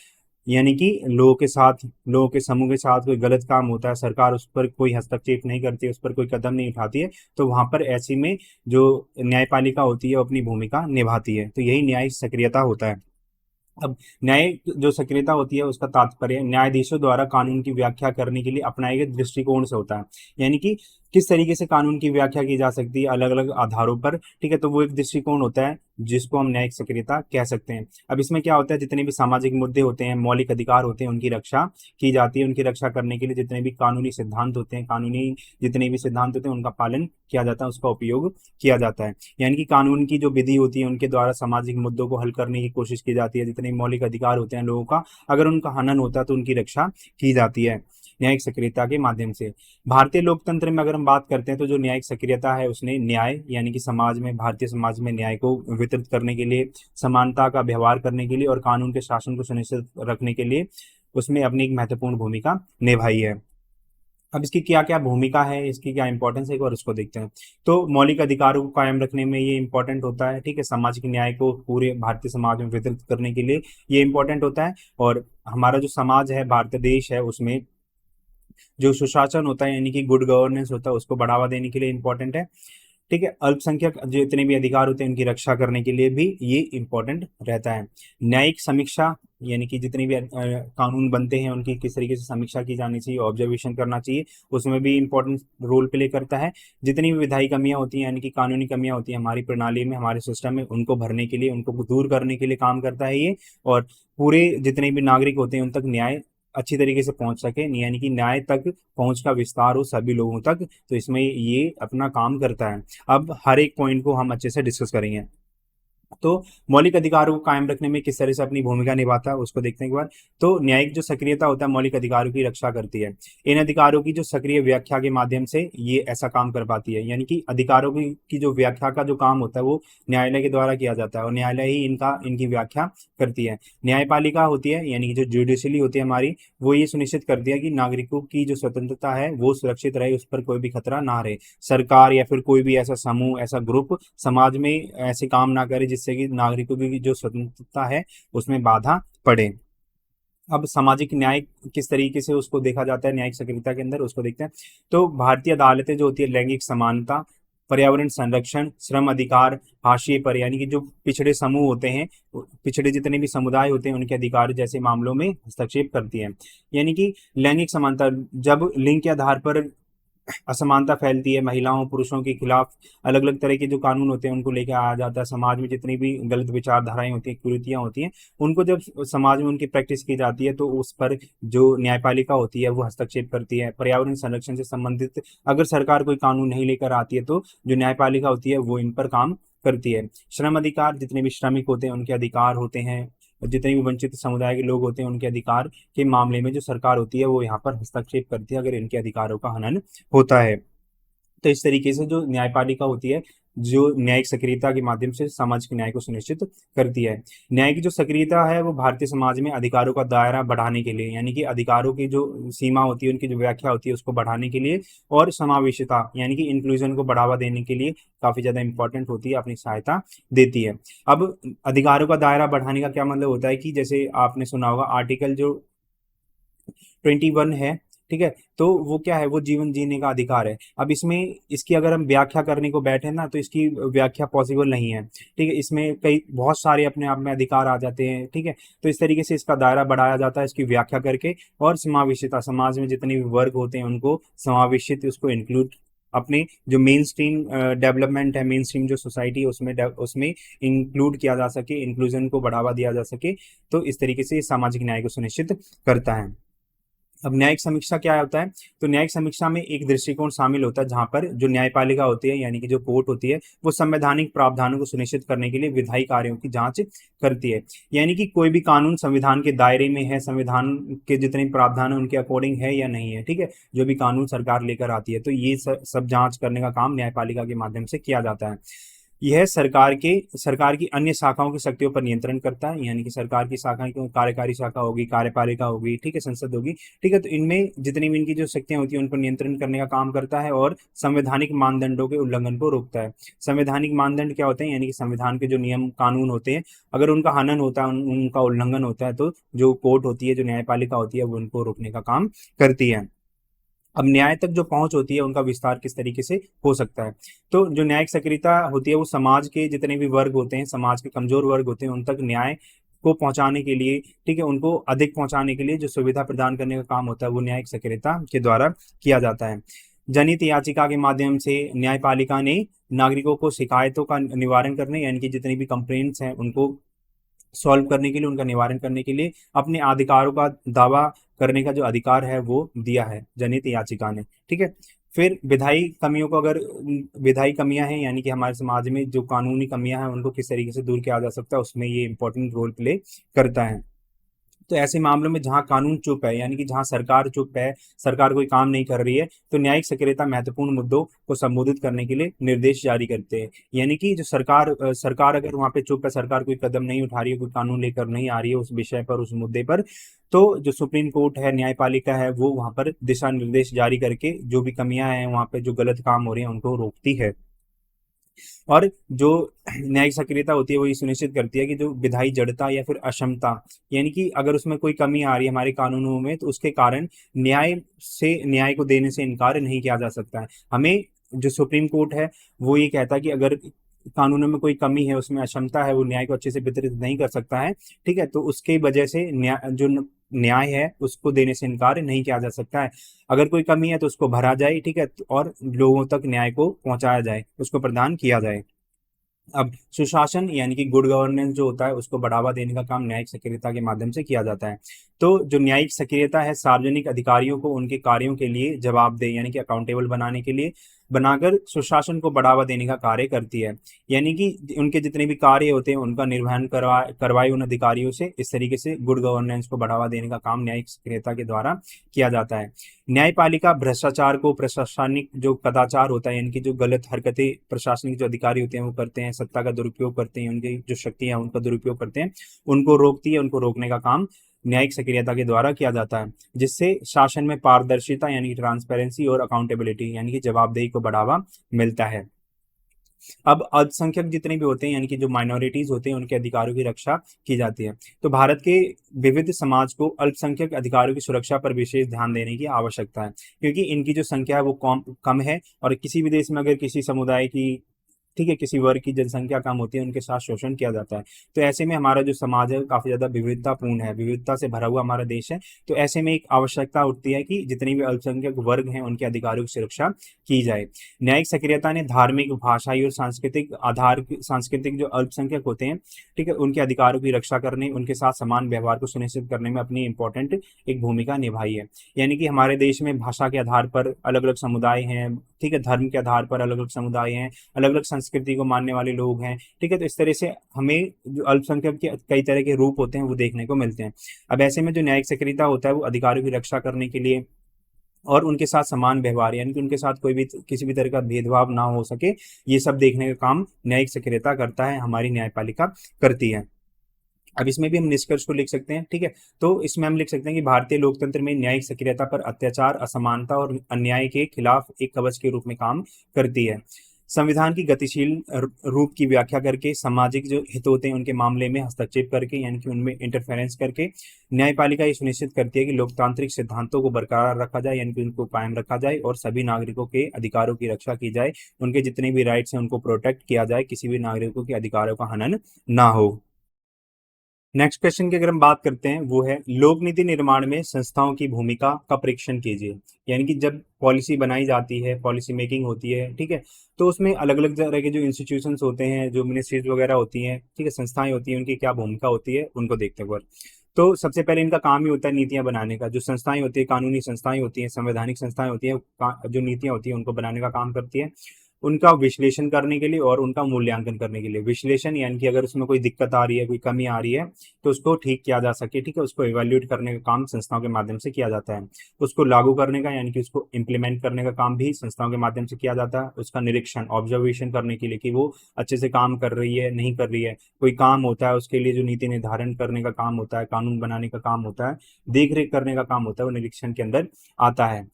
यानी कि लोगों के समूह के साथ कोई गलत काम होता है, सरकार उस पर कोई हस्तक्षेप नहीं करती है, उस पर कोई कदम नहीं उठाती है, तो वहां पर ऐसी में जो न्यायपालिका होती है वो अपनी भूमिका निभाती है। तो यही न्यायिक सक्रियता होता है। अब न्यायिक जो सक्रियता होती है उसका तात्पर्य न्यायाधीशों द्वारा कानून की व्याख्या करने के लिए अपनाए गए दृष्टिकोण से होता है। यानी कि किस तरीके से कानून की व्याख्या की जा सकती है अलग अलग आधारों पर, ठीक है। तो वो एक दृष्टिकोण होता है जिसको हम न्यायिक सक्रियता कह सकते हैं। अब इसमें क्या होता है, जितने भी सामाजिक मुद्दे होते हैं, मौलिक अधिकार होते हैं, उनकी रक्षा की जाती है। उनकी रक्षा करने के लिए जितने भी कानूनी सिद्धांत होते हैं, जितने भी सिद्धांत होते हैं उनका पालन किया जाता है, उसका उपयोग किया जाता है। यानी कि कानून की जो विधि होती है उनके द्वारा सामाजिक मुद्दों को हल करने की कोशिश की जाती है। जितने मौलिक अधिकार होते हैं लोगों का, अगर उनका हनन होता है तो उनकी रक्षा की जाती है न्यायिक सक्रियता के माध्यम से। भारतीय लोकतंत्र में अगर हम बात करते हैं तो जो न्यायिक सक्रियता है उसने न्याय, यानी कि भारतीय समाज में न्याय को वितरित करने के लिए, समानता का व्यवहार करने के लिए और कानून के शासन को सुनिश्चित रखने के लिए उसमें अपनी एक महत्वपूर्ण भूमिका निभाई है। अब इसकी क्या क्या भूमिका है, इसकी क्या इंपॉर्टेंस है, एक बार उसको देखते हैं। तो मौलिक अधिकारों को कायम रखने में ये इंपॉर्टेंट होता है, ठीक है। सामाजिक न्याय को पूरे भारतीय समाज में वितरित करने के लिए ये इंपॉर्टेंट होता है। और हमारा जो समाज है, भारत देश है, उसमें जो सुशासन होता है, यानी कि गुड गवर्नेंस होता है, उसको बढ़ावा देने के लिए इंपॉर्टेंट है, ठीक है। अल्पसंख्यक जितने भी अधिकार होते हैं उनकी रक्षा करने के लिए भी ये इंपॉर्टेंट रहता है। न्यायिक समीक्षा, यानी कि जितने भी कानून बनते हैं उनकी किस तरीके से समीक्षा की जानी चाहिए, ऑब्जर्वेशन करना चाहिए, उसमें भी इंपॉर्टेंट रोल प्ले करता है। जितनी भी विधायी कमियां होती हैं, यानी कि कानूनी कमियां होती हैं हमारी प्रणाली में, हमारे सिस्टम में, उनको भरने के लिए, उनको दूर करने के लिए काम करता है ये। और पूरे जितने भी नागरिक होते हैं उन तक न्याय अच्छी तरीके से पहुंच सके, यानी कि न्याय तक पहुंच का विस्तार हो सभी लोगों तक, तो इसमें ये अपना काम करता है। अब हर एक पॉइंट को हम अच्छे से डिस्कस करेंगे। तो मौलिक अधिकारों को कायम रखने में किस तरह से अपनी भूमिका निभाता है उसको देखते हैं एक बार। तो न्यायिक जो सक्रियता होता है मौलिक अधिकारों की रक्षा करती है। इन अधिकारों की जो सक्रिय व्याख्या के माध्यम से ये ऐसा काम कर पाती है, यानी कि अधिकारों की जो व्याख्या का जो काम होता है वो न्यायालय के द्वारा किया जाता है और न्यायालय ही इनकी व्याख्या करती है। न्यायपालिका होती है, यानी कि जो जुडिशली होती है हमारी, वो ये सुनिश्चित करती है कि नागरिकों की जो स्वतंत्रता है वो सुरक्षित रहे, उस पर कोई भी खतरा ना रहे। सरकार या फिर कोई भी ऐसा समूह, ऐसा ग्रुप समाज में ऐसे काम ना करे जिससे कि नागरिकों की जो स्वतंत्रता है उसमें बाधा पड़े। अब सामाजिक न्याय किस तरीके से उसको देखा जाता है न्यायिक सक्रियता के अंदर, उसको देखते हैं। तो भारतीय अदालतें जो होती है लैंगिक समानता, पर्यावरण संरक्षण, श्रम अधिकार, हाशिए पर यानी कि जो पिछड़े समूह होते हैं, पिछड़े जितने भी समुदाय होते हैं उनके अधिकार जैसे मामलों में हस्तक्षेप करती है। यानी कि लैंगिक समानता, जब लिंग के आधार पर असमानता फैलती है, महिलाओं पुरुषों के खिलाफ अलग अलग तरह के जो कानून होते हैं उनको लेकर आया जाता है, समाज में जितनी भी गलत विचारधाराएं होती हैं, कुरीतियां होती हैं, उनको जब समाज में उनकी प्रैक्टिस की जाती है तो उस पर जो न्यायपालिका होती है वो हस्तक्षेप करती है। पर्यावरण संरक्षण से संबंधित अगर सरकार कोई कानून नहीं लेकर आती है तो जो न्यायपालिका होती है वो इन पर काम करती है। श्रम अधिकार, जितने भी श्रमिक होते हैं उनके अधिकार होते हैं, जितने भी वंचित समुदाय के लोग होते हैं उनके अधिकार के मामले में जो सरकार होती है वो यहाँ पर हस्तक्षेप करती है अगर इनके अधिकारों का हनन होता है। तो इस तरीके से जो न्यायपालिका होती है, जो न्यायिक सक्रियता के माध्यम से सामाजिक न्याय को सुनिश्चित करती है। न्याय की जो सक्रियता है वो भारतीय समाज में अधिकारों का दायरा बढ़ाने के लिए, यानी कि अधिकारों की जो सीमा होती है उनकी जो व्याख्या होती है उसको बढ़ाने के लिए, और समावेशिता यानी कि इंक्लूजन को बढ़ावा देने के लिए काफी ज्यादा इंपॉर्टेंट होती है, अपनी सहायता देती है। अब अधिकारों का दायरा बढ़ाने का क्या मतलब होता है कि जैसे आपने सुना होगा आर्टिकल जो 21 है, ठीक है, तो वो क्या है, वो जीवन जीने का अधिकार है। अब इसमें इसकी अगर हम व्याख्या करने को बैठे ना तो इसकी व्याख्या पॉसिबल नहीं है, ठीक है, इसमें कई बहुत सारे अपने आप में अधिकार आ जाते हैं, ठीक है। तो इस तरीके से इसका दायरा बढ़ाया जाता है इसकी व्याख्या करके, और समावेशिता, समाज में जितने भी वर्ग होते हैं उनको समावेशित, उसको इंक्लूड, अपने जो मेन स्ट्रीम डेवलपमेंट है, मेन स्ट्रीम जो सोसाइटी है उसमें उसमें इंक्लूड किया जा सके, इंक्लूजन को बढ़ावा दिया जा सके। तो इस तरीके से सामाजिक न्याय को सुनिश्चित करता है। अब न्यायिक समीक्षा क्या होता है, तो न्यायिक समीक्षा में एक दृष्टिकोण शामिल होता है जहां पर जो न्यायपालिका होती है यानी कि जो कोर्ट होती है वो संवैधानिक प्रावधानों को सुनिश्चित करने के लिए विधायी कार्यों की जांच करती है। यानी कि कोई भी कानून संविधान के दायरे में है, संविधान के जितने प्रावधान है उनके अकॉर्डिंग है या नहीं है, ठीक है, जो भी कानून सरकार लेकर आती है तो ये सब जांच करने का काम न्यायपालिका के माध्यम से किया जाता है। यह सरकार की अन्य शाखाओं की शक्तियों पर नियंत्रण करता है, यानी कि सरकार की शाखाएं क्यों, कार्यकारी शाखा होगी, कार्यपालिका होगी, ठीक है, संसद होगी, ठीक है, तो इनमें जितनी भी इनकी जो शक्तियां होती हैं उन पर नियंत्रण करने का काम करता है और संवैधानिक मानदंडों के उल्लंघन को रोकता है। संवैधानिक मानदंड क्या होते हैं, यानी कि संविधान के जो नियम कानून होते हैं अगर उनका हनन होता है, उनका उल्लंघन होता है तो जो कोर्ट होती है, जो न्यायपालिका होती है वो उनको रोकने का काम करती है। अब न्याय तक जो पहुंच होती है उनका विस्तार किस तरीके से हो सकता है, तो जो न्यायिक सक्रियता होती है वो समाज के जितने भी वर्ग होते हैं, समाज के कमजोर वर्ग होते हैं उन तक न्याय को पहुंचाने के लिए, ठीक है, उनको अधिक पहुंचाने के लिए जो सुविधा प्रदान करने का काम होता है वो न्यायिक सक्रियता के द्वारा किया जाता है। जनहित याचिका के माध्यम से न्यायपालिका ने नागरिकों को शिकायतों का निवारण करने, यानी कि जितनी भी कंप्लेंट्स हैं उनको सॉल्व करने के लिए, उनका निवारण करने के लिए अपने अधिकारों का दावा करने का जो अधिकार है वो दिया है जनहित याचिका ने, ठीक है। फिर विधायी कमियों को, अगर विधायी कमियां हैं यानी कि हमारे समाज में जो कानूनी कमियां हैं उनको किस तरीके से दूर किया जा सकता है, उसमें ये इंपॉर्टेंट रोल प्ले करता है। तो ऐसे मामलों में जहां कानून चुप है, यानी कि जहां सरकार चुप है, सरकार कोई काम नहीं कर रही है, तो न्यायिक सक्रियता महत्वपूर्ण मुद्दों को संबोधित करने के लिए निर्देश जारी करते हैं। यानी कि जो सरकार अगर वहां पे चुप है, सरकार कोई कदम नहीं उठा रही है, कोई कानून लेकर नहीं आ रही है उस विषय पर, उस मुद्दे पर, तो जो सुप्रीम कोर्ट है, न्यायपालिका है, वो वहां पर दिशा निर्देश जारी करके जो भी कमियां हैं वहां पे, जो गलत काम हो रहे हैं उनको रोकती है। और जो न्यायिक सक्रियता होती है वो ये सुनिश्चित करती है कि जो विधायी जड़ता या फिर अक्षमता, यानी कि अगर उसमें कोई कमी आ रही है हमारे कानूनों में तो उसके कारण न्याय को देने से इनकार नहीं किया जा सकता है। हमें जो सुप्रीम कोर्ट है वो ये कहता है कि अगर कानूनों में कोई कमी है, उसमें अक्षमता है, वो न्याय को अच्छे से वितरित नहीं कर सकता है, ठीक है, तो उसकी वजह से न्याय है उसको देने से इनकार नहीं किया जा सकता है। अगर कोई कमी है तो उसको भरा जाए, ठीक है, और लोगों तक न्याय को पहुंचाया जाए, उसको प्रदान किया जाए। अब सुशासन यानी कि गुड गवर्नेंस जो होता है उसको बढ़ावा देने का काम न्यायिक सक्रियता के माध्यम से किया जाता है। तो जो न्यायिक सक्रियता है सार्वजनिक अधिकारियों को उनके कार्यों के लिए जवाबदेह यानी कि अकाउंटेबल बनाने के लिए, बनाकर सुशासन को बढ़ावा देने का कार्य करती है। यानी कि उनके जितने भी कार्य होते हैं उनका निर्वहन करवाए उन अधिकारियों से। इस तरीके से गुड गवर्नेंस को बढ़ावा देने का काम न्यायिक सक्रियता के द्वारा किया जाता है। न्यायपालिका भ्रष्टाचार को, प्रशासनिक जो कदाचार होता है, इनकी जो गलत हरकतें प्रशासनिक जो अधिकारी होते हैं वो करते हैं, सत्ता का दुरुपयोग करते हैं, उनकी जो शक्तियां हैं उनका दुरुपयोग करते हैं, उनको रोकती है, उनको रोकने का काम न्यायिक सक्रियता के द्वारा किया जाता है, जिससे शासन में पारदर्शिता यानी कि ट्रांसपेरेंसी और अकाउंटेबिलिटी यानी कि जवाबदेही को बढ़ावा मिलता है। अब अल्पसंख्यक जितने भी होते हैं यानी कि जो माइनॉरिटीज होते हैं उनके अधिकारों की रक्षा की जाती है। तो भारत के विविध समाज को अल्पसंख्यक अधिकारों की सुरक्षा पर विशेष ध्यान देने की आवश्यकता है, क्योंकि इनकी जो संख्या है वो कम कम है, और किसी भी देश में अगर किसी समुदाय की, ठीक है, किसी वर्ग की जनसंख्या कम होती है, उनके साथ शोषण किया जाता है। तो ऐसे में हमारा जो समाज है काफी ज्यादा विविधतापूर्ण है, विविधता से भरा हुआ हमारा देश है। तो ऐसे में एक आवश्यकता उठती है कि जितने भी अल्पसंख्यक वर्ग हैं उनके अधिकारों की सुरक्षा की जाए। न्यायिक सक्रियता ने धार्मिक, भाषाई और सांस्कृतिक जो अल्पसंख्यक होते हैं, ठीक है, उनके अधिकारों की रक्षा करने, उनके साथ समान व्यवहार को सुनिश्चित करने में अपनी इंपॉर्टेंट एक भूमिका निभाई है। यानी कि हमारे देश में भाषा के आधार पर अलग अलग समुदाय हैं, ठीक है, धर्म के आधार पर अलग अलग समुदाय हैं, अलग अलग संस्कृति को मानने वाले लोग हैं, ठीक है। तो इस तरह से हमें जो अल्पसंख्यक के कई तरह के रूप होते हैं वो देखने को मिलते हैं। अब ऐसे में जो न्यायिक सक्रियता होता है वो अधिकारों की रक्षा करने के लिए और उनके साथ समान व्यवहार, यानी कि उनके साथ कोई भी किसी भी तरह का भेदभाव ना हो सके, ये सब देखने का काम न्यायिक सक्रियता करता है, हमारी न्यायपालिका करती है। अब इसमें भी हम निष्कर्ष को लिख सकते हैं, ठीक है। तो इसमें हम लिख सकते हैं कि भारतीय लोकतंत्र में न्यायिक सक्रियता पर अत्याचार, असमानता और अन्याय के खिलाफ एक कवच के रूप में काम करती है। संविधान की गतिशील रूप की व्याख्या करके, सामाजिक जो हित होते हैं उनके मामले में हस्तक्षेप करके, यानी कि उनमें इंटरफेरेंस करके, न्यायपालिका ये सुनिश्चित करती है कि लोकतांत्रिक सिद्धांतों को बरकरार रखा जाए, यानी कि उनको कायम रखा जाए, और सभी नागरिकों के अधिकारों की रक्षा की जाए, उनके जितने भी राइट्स हैं उनको प्रोटेक्ट किया जाए, किसी भी नागरिकों के अधिकारों का हनन ना हो। नेक्स्ट क्वेश्चन की अगर हम बात करते हैं वो है, लोक नीति निर्माण में संस्थाओं की भूमिका का परीक्षण कीजिए। यानी कि जब पॉलिसी बनाई जाती है, पॉलिसी मेकिंग होती है, ठीक है, तो उसमें अलग अलग तरह के जो इंस्टीट्यूशंस होते हैं, जो मिनिस्ट्रीज वगैरह होती हैं, ठीक है, संस्थाएं होती हैं, उनकी क्या भूमिका होती है उनको देखते हैं। तो सबसे पहले इनका काम ही होता है नीतियां बनाने का। जो संस्थाएं होती है, कानूनी संस्थाएं होती हैं, संवैधानिक संस्थाएं होती हैं, जो नीतियां होती हैं उनको बनाने का काम करती है, उनका विश्लेषण करने के लिए और उनका मूल्यांकन करने के लिए। विश्लेषण यानी कि अगर उसमें कोई दिक्कत आ रही है, कोई कमी आ रही है, तो उसको ठीक किया जा सके, ठीक है, उसको इवेल्युएट करने का काम संस्थाओं के माध्यम से किया जाता है। उसको लागू करने का यानी कि उसको इम्प्लीमेंट करने का काम भी संस्थाओं के माध्यम से किया जाता है। उसका निरीक्षण, ऑब्जर्वेशन करने के लिए कि वो अच्छे से काम कर रही है, नहीं कर रही है, कोई काम होता है उसके लिए जो नीति निर्धारण करने का काम होता है, कानून बनाने का काम होता है, देख रेख करने का काम होता है, वो निरीक्षण के अंदर आता है।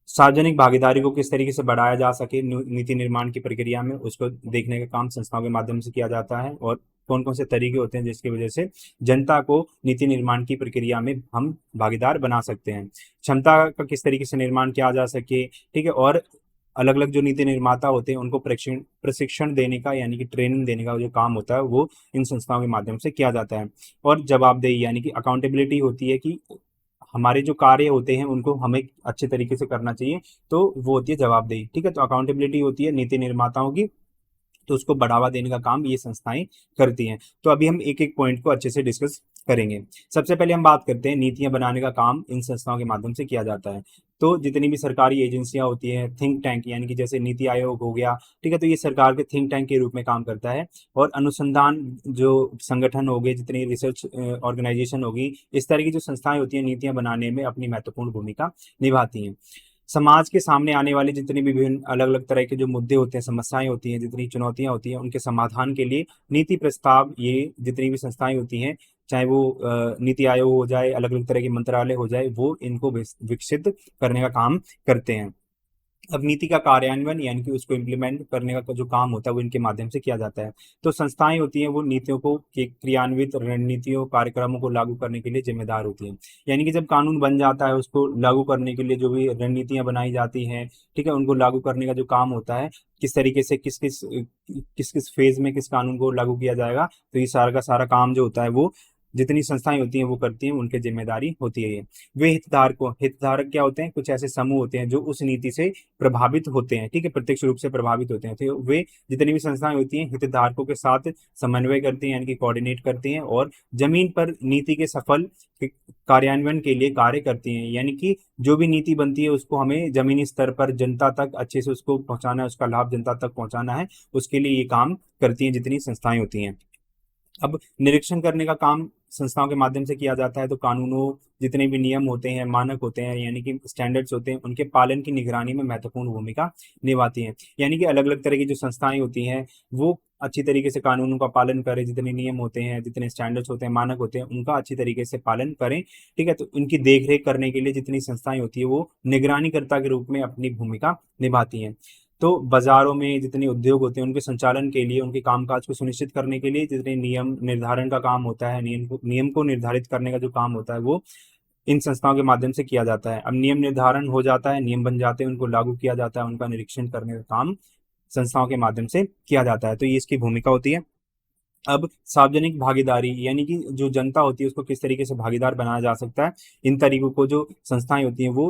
सार्वजनिक भागीदारी को किस तरीके से बढ़ाया जा सके नीति निर्माण की प्रक्रिया में, उसको देखने का काम संस्थाओं के माध्यम से किया जाता है, और कौन कौन से तरीके होते हैं जिसकी वजह से जनता को नीति निर्माण की प्रक्रिया में हम भागीदार बना सकते हैं। क्षमता का किस तरीके से निर्माण किया जा सके, ठीक है, और अलग अलग जो नीति निर्माता होते हैं उनको प्रशिक्षण प्रशिक्षण देने का यानी कि ट्रेनिंग देने का जो काम होता है वो इन संस्थाओं के माध्यम से किया जाता है। और जवाबदेही यानी कि अकाउंटेबिलिटी होती है कि हमारे जो कार्य होते हैं उनको हमें अच्छे तरीके से करना चाहिए, तो वो होती है जवाबदेही, ठीक है। तो अकाउंटेबिलिटी होती है नीति निर्माताओं की, तो उसको बढ़ावा देने का काम ये संस्थाएं करती हैं। तो अभी हम एक एक पॉइंट को अच्छे से डिस्कस करेंगे। सबसे पहले हम बात करते हैं नीतियां बनाने का काम इन संस्थाओं के माध्यम से किया जाता है। तो जितनी भी सरकारी एजेंसियां होती हैं, थिंक टैंक यानी कि जैसे नीति आयोग हो गया, ठीक है, तो ये सरकार के थिंक टैंक के रूप में काम करता है। और अनुसंधान जो संगठन हो गए, जितनी रिसर्च ऑर्गेनाइजेशन होगी, इस तरह की जो संस्थाएं होती हैं नीतियां बनाने में अपनी महत्वपूर्ण भूमिका निभाती हैं। समाज के सामने आने वाले जितने भी विभिन्न अलग अलग तरह के जो मुद्दे होते हैं, समस्याएं होती हैं, जितनी चुनौतियां होती हैं, उनके समाधान के लिए नीति प्रस्ताव ये जितनी भी संस्थाएं होती हैं, चाहे वो नीति आयोग हो जाए, अलग अलग तरह के मंत्रालय हो जाए, वो इनको विकसित करने का काम करते हैं। अब नीति का कार्यान्वयन यानी कि उसको इम्प्लीमेंट करने का जो काम होता है वो इनके माध्यम से किया जाता है। तो संस्थाएं होती हैं वो नीतियों को क्रियान्वित रणनीतियों कार्यक्रमों को लागू करने के लिए जिम्मेदार होती हैं। यानी कि जब कानून बन जाता है उसको लागू करने के लिए जो भी रणनीतियां बनाई जाती हैं, ठीक है, उनको लागू करने का जो काम होता है, किस तरीके से किस किस फेज में किस कानून को लागू किया जाएगा, तो ये सारा का सारा काम जो होता है वो जितनी संस्थाएं होती हैं वो करती हैं, उनकी जिम्मेदारी होती है ये। वे हितधारक क्या होते हैं? कुछ ऐसे समूह होते हैं जो उस नीति से प्रभावित होते हैं, ठीक है, प्रत्यक्ष रूप से प्रभावित होते हैं। तो वे जितनी भी संस्थाएं होती हैं हितधारकों के साथ समन्वय करती हैं, यानी कि कोऑर्डिनेट करती हैं, और जमीन पर नीति के सफल कार्यान्वयन के लिए कार्य करती हैं। यानी कि जो भी नीति बनती है उसको हमें जमीनी स्तर पर जनता तक अच्छे से उसको पहुंचाना है, उसका लाभ जनता तक पहुंचाना है, उसके लिए ये काम करती हैं जितनी संस्थाएं होती हैं। अब निरीक्षण करने का काम संस्थाओं के माध्यम से किया जाता है। तो कानूनों, जितने भी नियम होते हैं, मानक होते हैं, यानी कि स्टैंडर्ड्स होते हैं, उनके पालन की निगरानी में महत्वपूर्ण भूमिका निभाती हैं। यानी कि अलग अलग तरह की जो संस्थाएं होती हैं वो अच्छी तरीके से कानूनों का पालन करें, जितने नियम होते हैं, जितने स्टैंडर्ड्स होते हैं, मानक होते हैं, उनका अच्छी तरीके से पालन करें, ठीक है। तो उनकी देख रेख करने के लिए जितनी संस्थाएं होती है वो निगरानीकर्ता के रूप में अपनी भूमिका निभाती हैं। तो बाजारों में जितने उद्योग होते हैं उनके संचालन के लिए, उनके कामकाज को सुनिश्चित करने के लिए जितने नियम निर्धारण का काम होता है, नियम को निर्धारित करने का जो काम होता है वो इन संस्थाओं के माध्यम से किया जाता है। अब नियम निर्धारण हो जाता है, नियम बन जाते हैं, उनको लागू किया जाता है, उनका निरीक्षण करने का काम संस्थाओं के माध्यम से किया जाता है। तो ये इसकी भूमिका होती है। अब सार्वजनिक भागीदारी यानी कि जो जनता होती है उसको किस तरीके से भागीदार बनाया जा सकता है, इन तरीकों को जो संस्थाएं होती हैं वो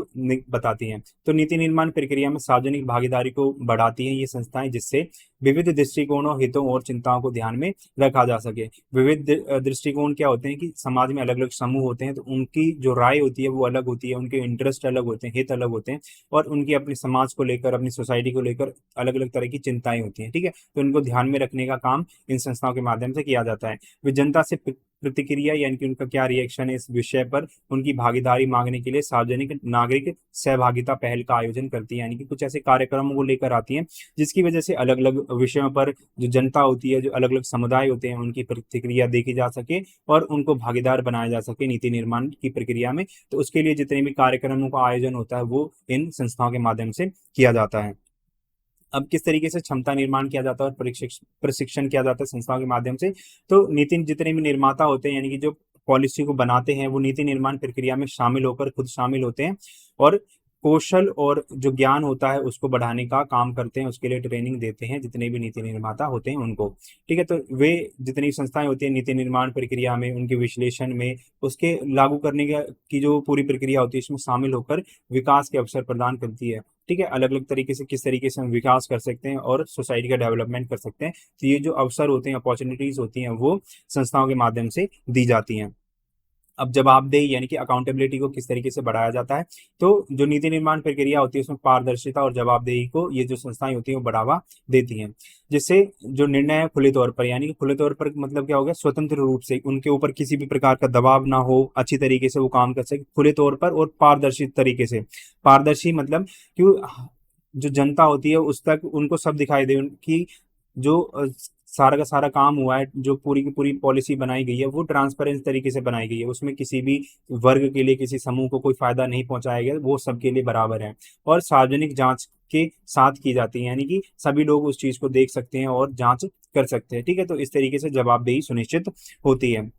बताती हैं। तो नीति निर्माण प्रक्रिया में सार्वजनिक भागीदारी को बढ़ाती हैं ये संस्थाएं, जिससे विविध दृष्टिकोणों, हितों और चिंताओं को ध्यान में रखा जा सके। विविध दृष्टिकोण क्या होते हैं कि समाज में अलग अलग समूह होते हैं, तो उनकी जो राय होती है वो अलग होती है, उनके इंटरेस्ट अलग होते हैं, हित अलग होते हैं, और उनकी अपने समाज को लेकर, अपनी सोसाइटी को लेकर अलग अलग तरह की चिंताएं होती हैं। ठीक है, तो उनको ध्यान में रखने का काम इन संस्थाओं के माध्यम से किया जाता है। वे जनता से प्रतिक्रिया यानी कि उनका क्या रिएक्शन है इस विषय पर, उनकी भागीदारी मांगने के लिए सार्वजनिक नागरिक सहभागिता पहल का आयोजन करती है, यानी कि कुछ ऐसे कार्यक्रमों को लेकर आती हैं जिसकी वजह से अलग अलग विषयों पर जो जनता होती है, जो अलग अलग समुदाय होते हैं, उनकी प्रतिक्रिया देखी जा सके और उनको भागीदार बनाया जा सके नीति निर्माण की प्रक्रिया में। तो उसके लिए जितने भी कार्यक्रमों का आयोजन होता है वो इन संस्थाओं के माध्यम से किया जाता है। अब किस तरीके से क्षमता निर्माण किया जाता है और प्रशिक्षण किया जाता है संस्थाओं के माध्यम से। तो नीति जितने भी निर्माता होते हैं यानी कि जो पॉलिसी को बनाते हैं वो नीति निर्माण प्रक्रिया में शामिल होकर खुद शामिल होते हैं और कौशल और जो ज्ञान होता है उसको बढ़ाने का काम करते हैं, उसके लिए ट्रेनिंग देते हैं जितने भी नीति निर्माता होते हैं उनको। ठीक है, तो वे जितनी संस्थाएं होती हैं नीति निर्माण प्रक्रिया में, उनके विश्लेषण में, उसके लागू करने की जो पूरी प्रक्रिया होती है इसमें शामिल होकर विकास के अवसर प्रदान करती है। ठीक है, अलग अलग तरीके से किस तरीके से हम विकास कर सकते हैं और सोसाइटी का डेवलपमेंट कर सकते हैं, तो ये जो अवसर होते हैं, अपॉर्चुनिटीज होती हैं, वो संस्थाओं के माध्यम से दी जाती हैं। अब जवाबदेही यानी कि अकाउंटेबिलिटी को किस तरीके से बढ़ाया जाता है, तो जो नीति निर्माण प्रक्रिया होती है उसमें पारदर्शिता और जवाबदेही को ये जो संस्थाएं होती हैं वो बढ़ावा देती हैं, जिससे जो निर्णय है खुले तौर पर, यानी कि खुले तौर पर मतलब क्या हो गया, स्वतंत्र रूप से उनके ऊपर किसी भी प्रकार का दबाव ना हो, अच्छी तरीके से वो काम कर सके खुले तौर पर और पारदर्शी तरीके से। पारदर्शी मतलब क्यों, जो जनता होती है उस तक उनको सब दिखाई दे, उनकी जो सारा का सारा काम हुआ है, जो पूरी की पूरी पॉलिसी बनाई गई है वो ट्रांसपेरेंट तरीके से बनाई गई है, उसमें किसी भी वर्ग के लिए, किसी समूह को कोई फायदा नहीं पहुंचाया गया, वो सबके लिए बराबर है और सार्वजनिक जांच के साथ की जाती है, यानी कि सभी लोग उस चीज को देख सकते हैं और जांच कर सकते हैं। ठीक है, तो इस तरीके से जवाबदेही सुनिश्चित होती है।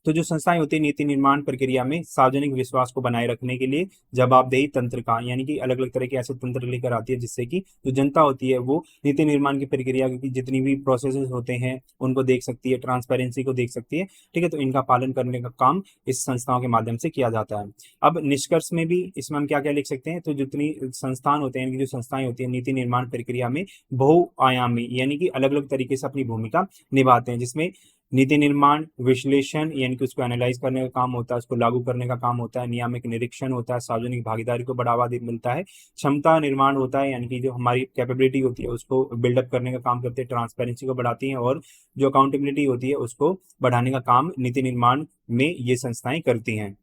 तो जो संस्थाएं होती है नीति निर्माण प्रक्रिया में सार्वजनिक विश्वास को बनाए रखने के लिए जवाबदेही तंत्र का, यानी कि अलग अलग तरह के ऐसे तंत्र लेकर आती है जिससे कि जो जनता होती है वो नीति निर्माण की प्रक्रिया की जितनी भी प्रोसेसेस होते हैं उनको देख सकती है, ट्रांसपेरेंसी को देख सकती है। ठीक है, तो इनका पालन करने का काम इस संस्थाओं के माध्यम से किया जाता है। अब निष्कर्ष में भी इसमें हम क्या क्या लिख सकते हैं, तो जितनी संस्थान होते हैं, इनकी जो संस्थाएं होती है नीति निर्माण प्रक्रिया में बहुआयामी यानी कि अलग अलग तरीके से अपनी भूमिका निभाते हैं, जिसमें नीति निर्माण विश्लेषण यानी कि उसको एनालाइज करने का काम होता है, उसको लागू करने का काम होता है, नियामक निरीक्षण होता है, सार्वजनिक भागीदारी को बढ़ावा मिलता है, क्षमता निर्माण होता है यानी कि जो हमारी कैपेबिलिटी होती है उसको बिल्डअप करने का काम करते हैं, ट्रांसपेरेंसी को बढ़ाती हैं और जो अकाउंटेबिलिटी होती है उसको बढ़ाने का काम नीति निर्माण में ये संस्थाएं करती हैं।